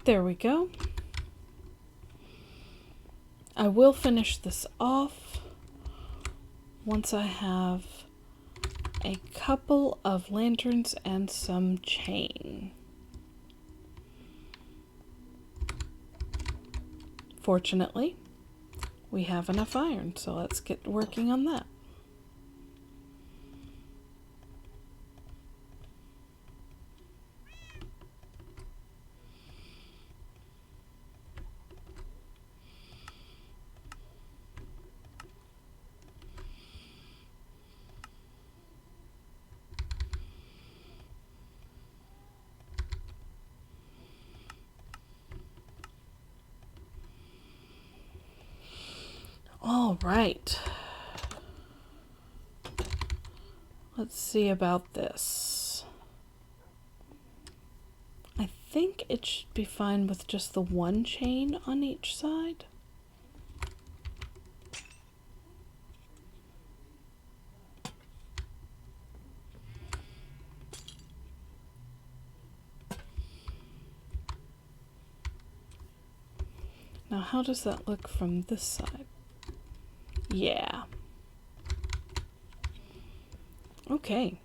There we go. I will finish this off once I have a couple of lanterns and some chain. Fortunately, we have enough iron, so let's get working on that. All right. Let's see about this. I think it should be fine with just the one chain on each side. Now, how does that look from this side? Yeah. Okay.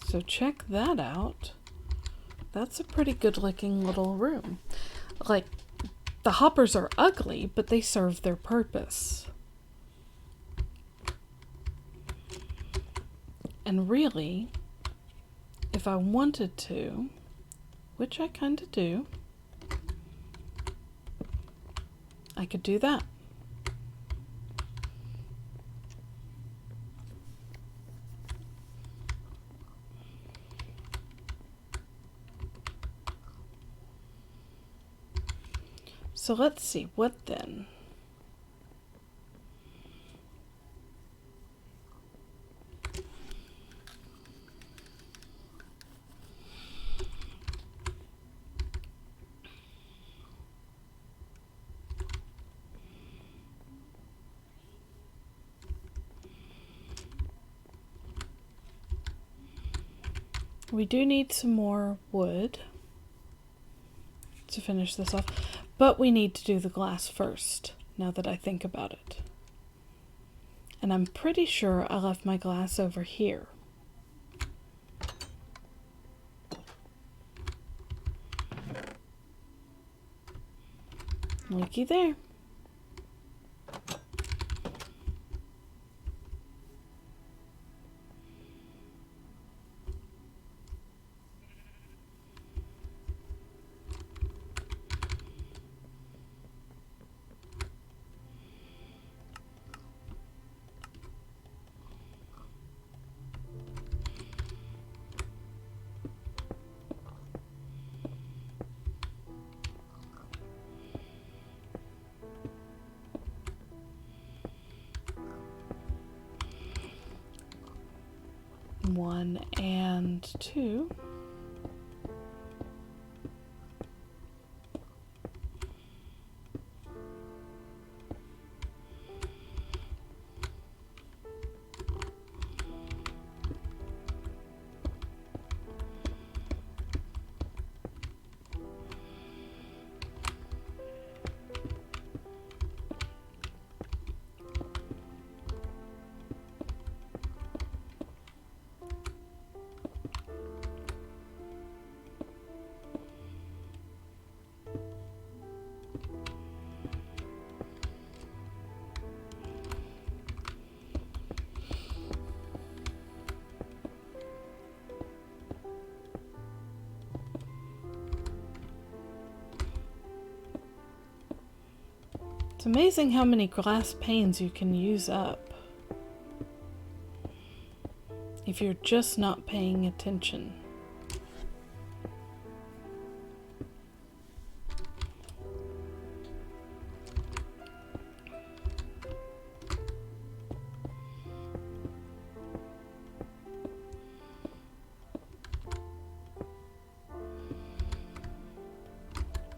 So check that out. That's a pretty good looking little room. Like, the hoppers are ugly, but they serve their purpose. And really, if I wanted to, which I kind of do, I could do that. So let's see, what then? We do need some more wood to finish this off, but we need to do the glass first, now that I think about it. And I'm pretty sure I left my glass over here. Looky there. One and two. It's amazing how many glass panes you can use up if you're just not paying attention.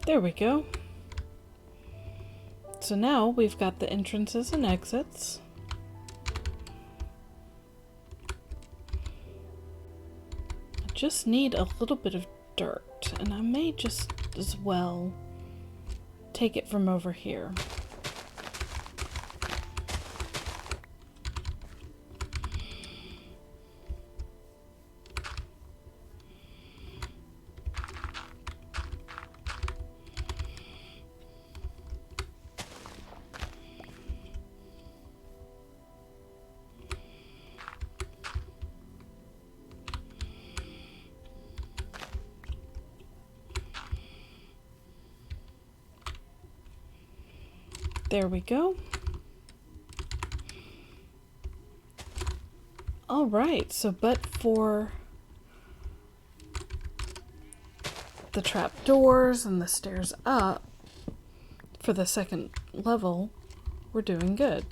There we go. So now we've got the entrances and exits. I just need a little bit of dirt, and I may just as well take it from over here. There we go. All right, so but for the trapdoors and the stairs up for the second level, we're doing good.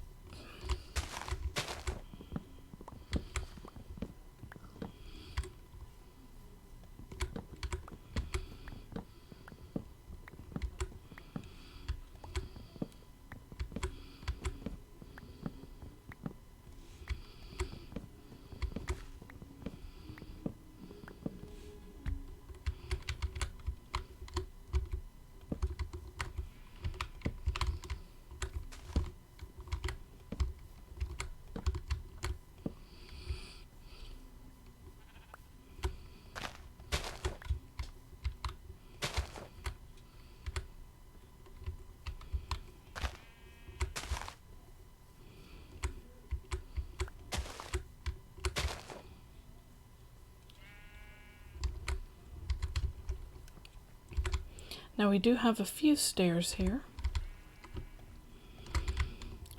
Now we do have a few stairs here,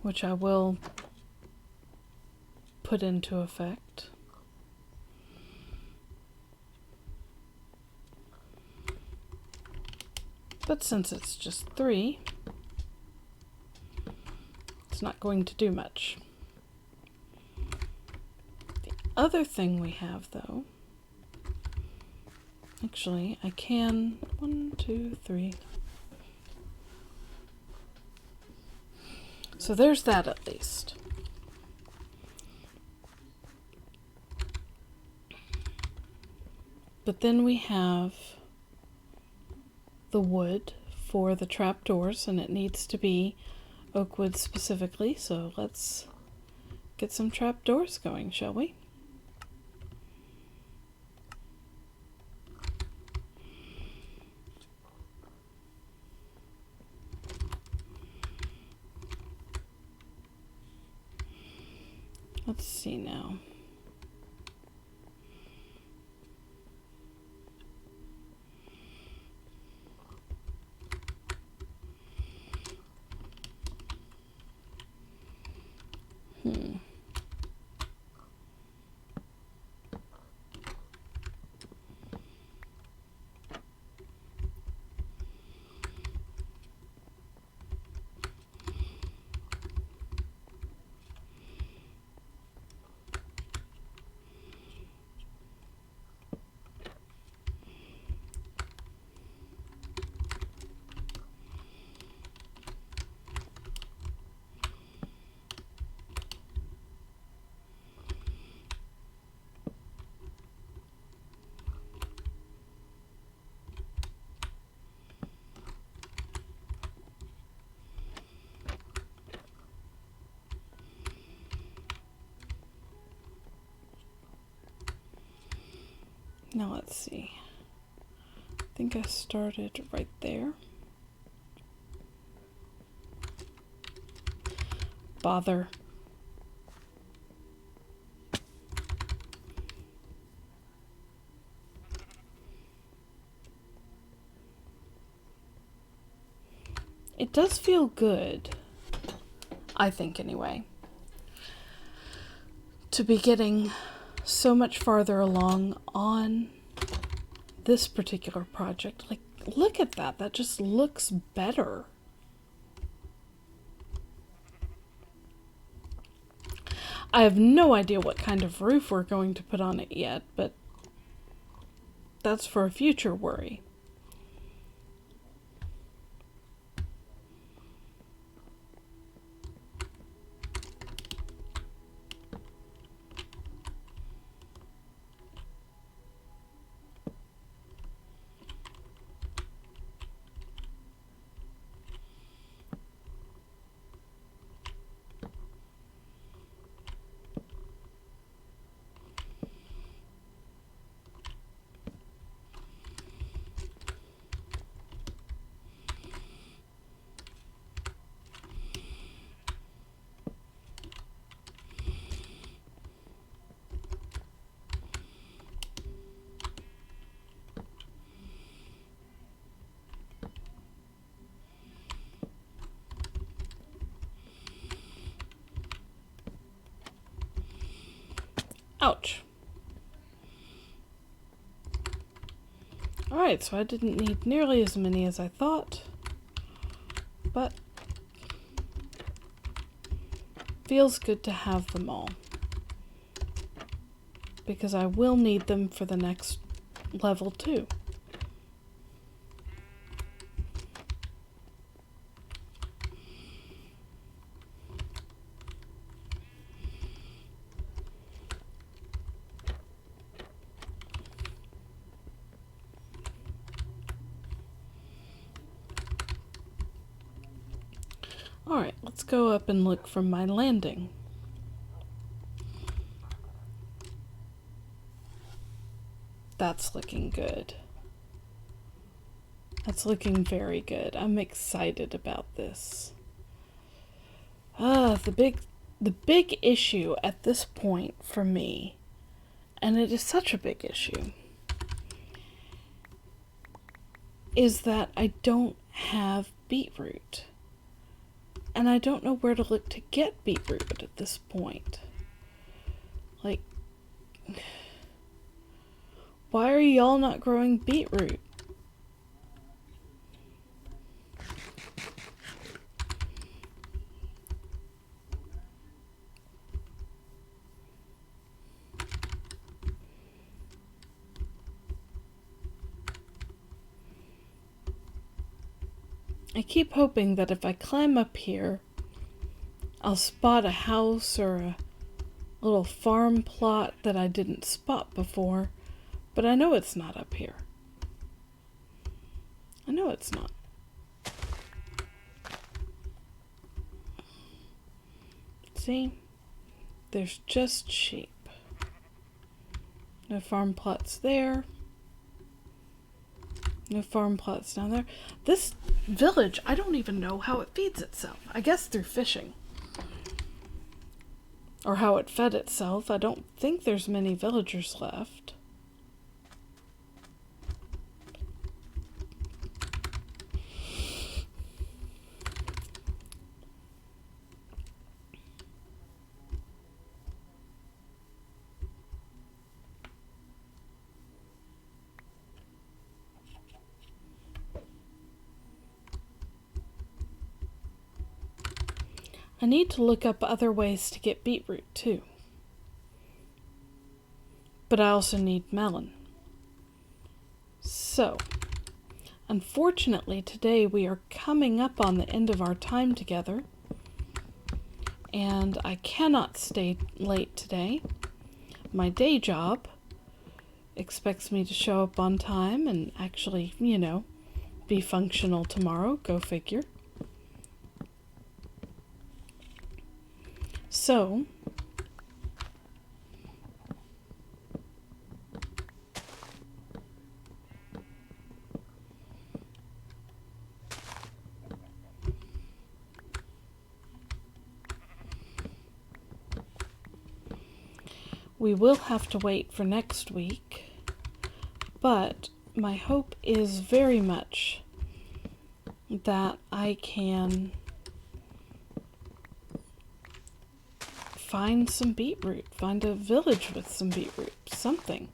which I will put into effect. But since it's just 3, it's not going to do much. The other thing we have, though, actually, I can 1, 2, 3. So there's that at least. But then we have the wood for the trapdoors, and it needs to be oak wood specifically, so let's get some trapdoors going, shall we? Let's see now. Now let's see. I think I started right there. Bother. It does feel good, I think anyway, to be getting so much farther along on this particular project. Like, look at that. That just looks better. I have no idea what kind of roof we're going to put on it yet, but that's for a future worry. Ouch. Alright, so I didn't need nearly as many as I thought, but feels good to have them all, because I will need them for the next level too. Alright, let's go up and look from my landing. That's looking good. That's looking very good. I'm excited about this. The big issue at this point for me, and it is such a big issue, is that I don't have beetroot. And I don't know where to look to get beetroot at this point. Like, why are y'all not growing beetroot? I keep hoping that if I climb up here, I'll spot a house or a little farm plot that I didn't spot before, but I know it's not up here. I know it's not. See? There's just sheep. No farm plots there. No farm plots down there. This village, I don't even know how it feeds itself. I guess through fishing. Or how it fed itself. I don't think there's many villagers left. I need to look up other ways to get beetroot too. But I also need melon. So, unfortunately today we are coming up on the end of our time together. And I cannot stay late today. My day job expects me to show up on time and actually, you know, be functional tomorrow. Go figure. So, we will have to wait for next week, but my hope is very much that I can find some beetroot, find a village with some beetroot, something.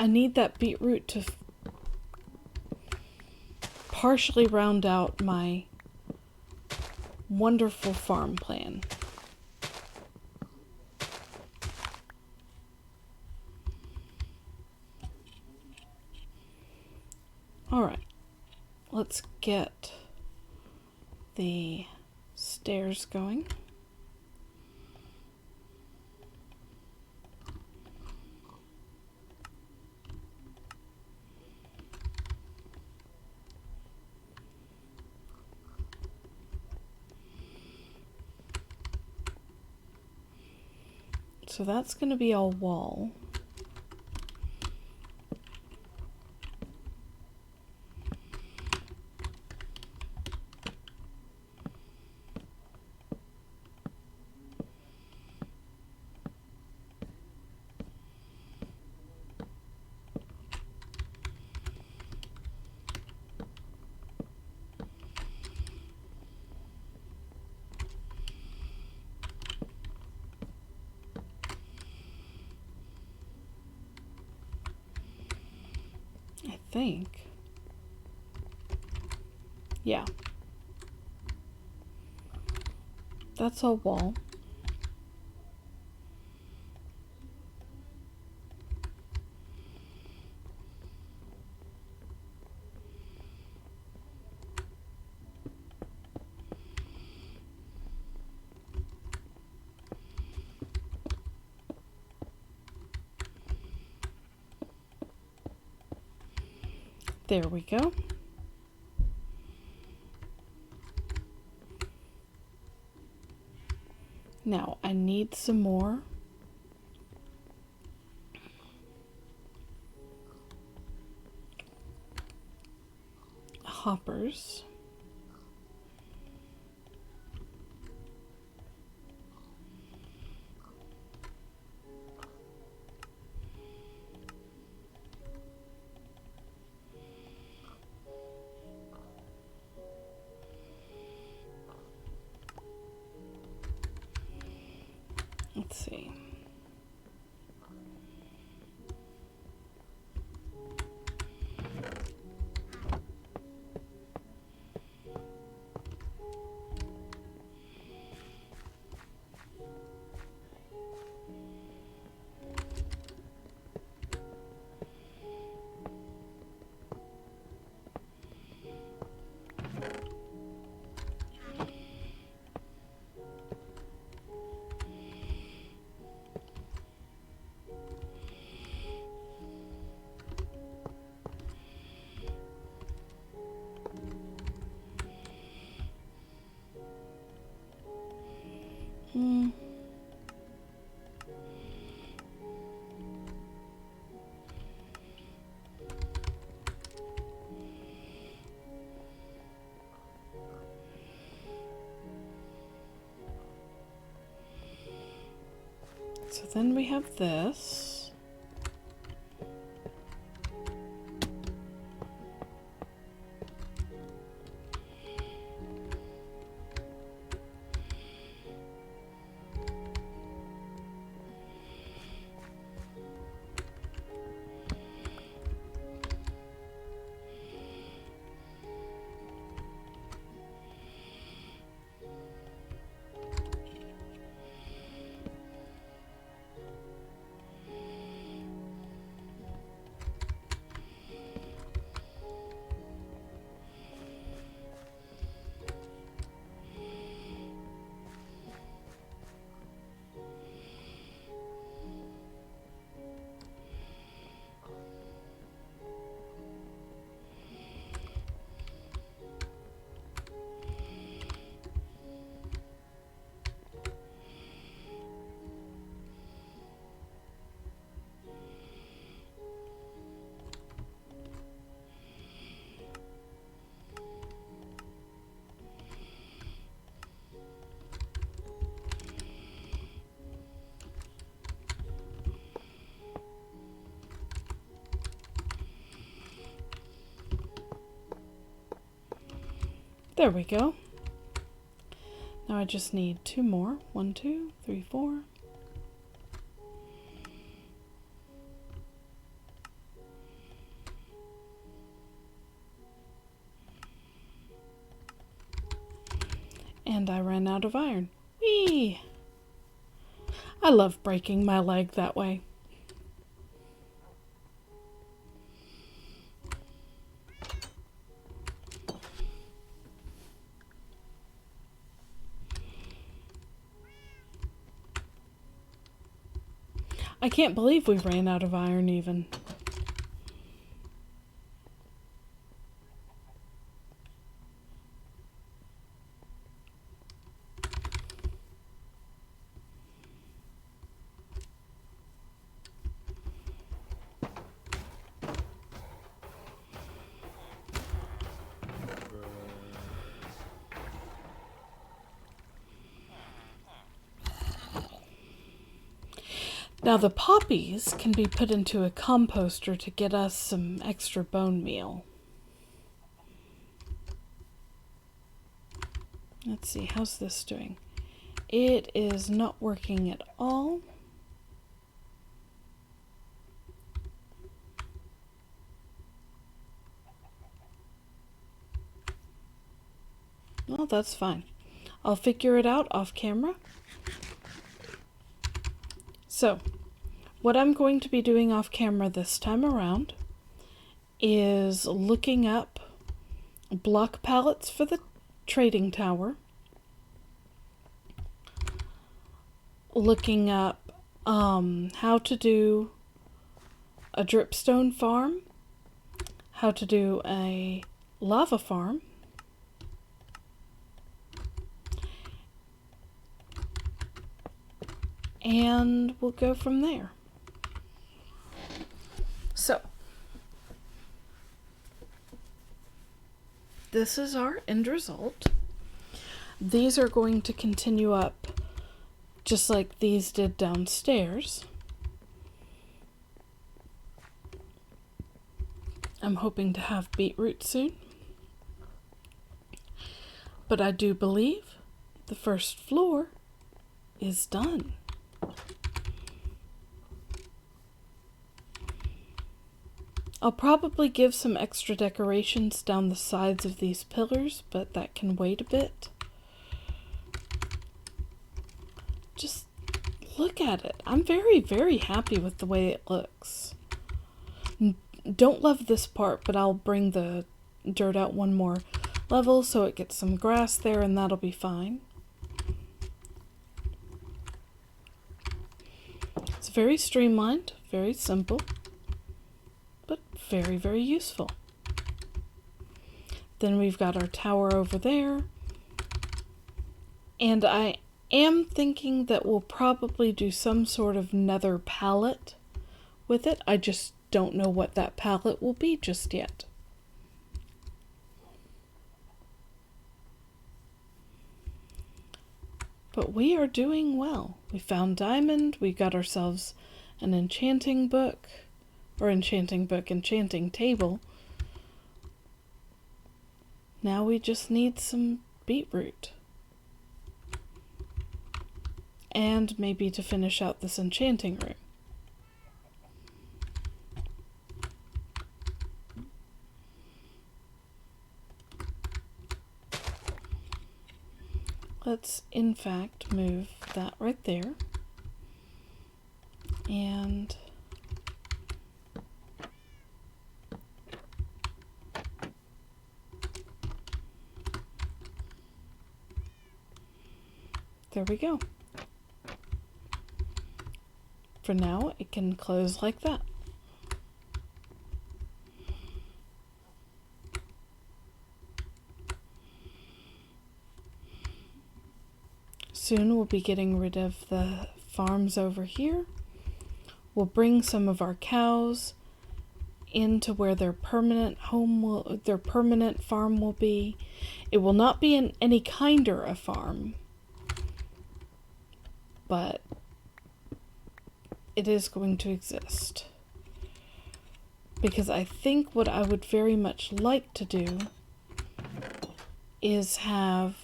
I need that beetroot to partially round out my wonderful farm plan. Alright, let's get the stairs going. So that's going to be all wall. Think. Yeah. That's all wall. There we go. Now I need some more. hoppers. Let's see. So then we have this. There we go. Now I just need 2 more. 1, 2, 3, 4. And I ran out of iron. Whee! I love breaking my leg that way. I can't believe we ran out of iron even. Now the poppies can be put into a composter to get us some extra bone meal. Let's see, how's this doing? It is not working at all. Well, that's fine. I'll figure it out off camera. So, what I'm going to be doing off camera this time around is looking up block pallets for the trading tower, looking up how to do a dripstone farm, how to do a lava farm, and we'll go from there. So, this is our end result. These are going to continue up just like these did downstairs. I'm hoping to have beetroot soon. But I do believe the first floor is done. I'll probably give some extra decorations down the sides of these pillars, but that can wait a bit. Just look at it. I'm very, very happy with the way it looks. Don't love this part, but I'll bring the dirt out one more level so it gets some grass there, and that'll be fine. It's very streamlined, very simple, but very, very useful. Then we've got our tower over there. And I am thinking that we'll probably do some sort of nether palette with it. I just don't know what that palette will be just yet. But we are doing well. We found diamond, we got ourselves an enchanting table. Now we just need some beetroot. And maybe to finish out this enchanting room. Let's, in fact, move that right there. And there we go. For now, it can close like that. Soon we'll be getting rid of the farms over here. We'll bring some of our cows into where their permanent farm will be. It will not be in any kinder a farm, but it is going to exist. Because I think what I would very much like to do is have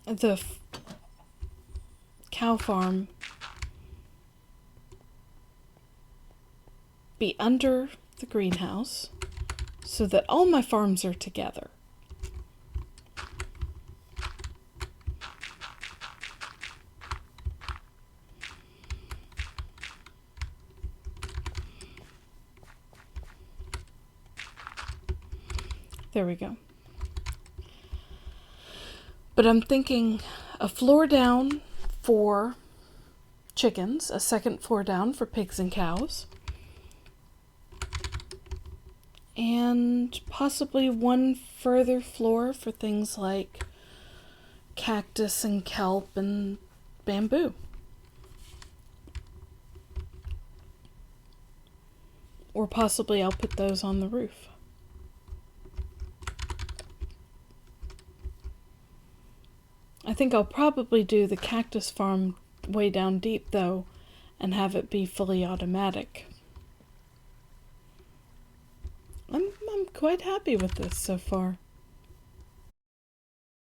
the cow farm be under the greenhouse so that all my farms are together. There we go. But I'm thinking a floor down for chickens, a second floor down for pigs and cows, and possibly one further floor for things like cactus and kelp and bamboo. Or possibly I'll put those on the roof. I think I'll probably do the cactus farm way down deep, though, and have it be fully automatic. I'm quite happy with this so far.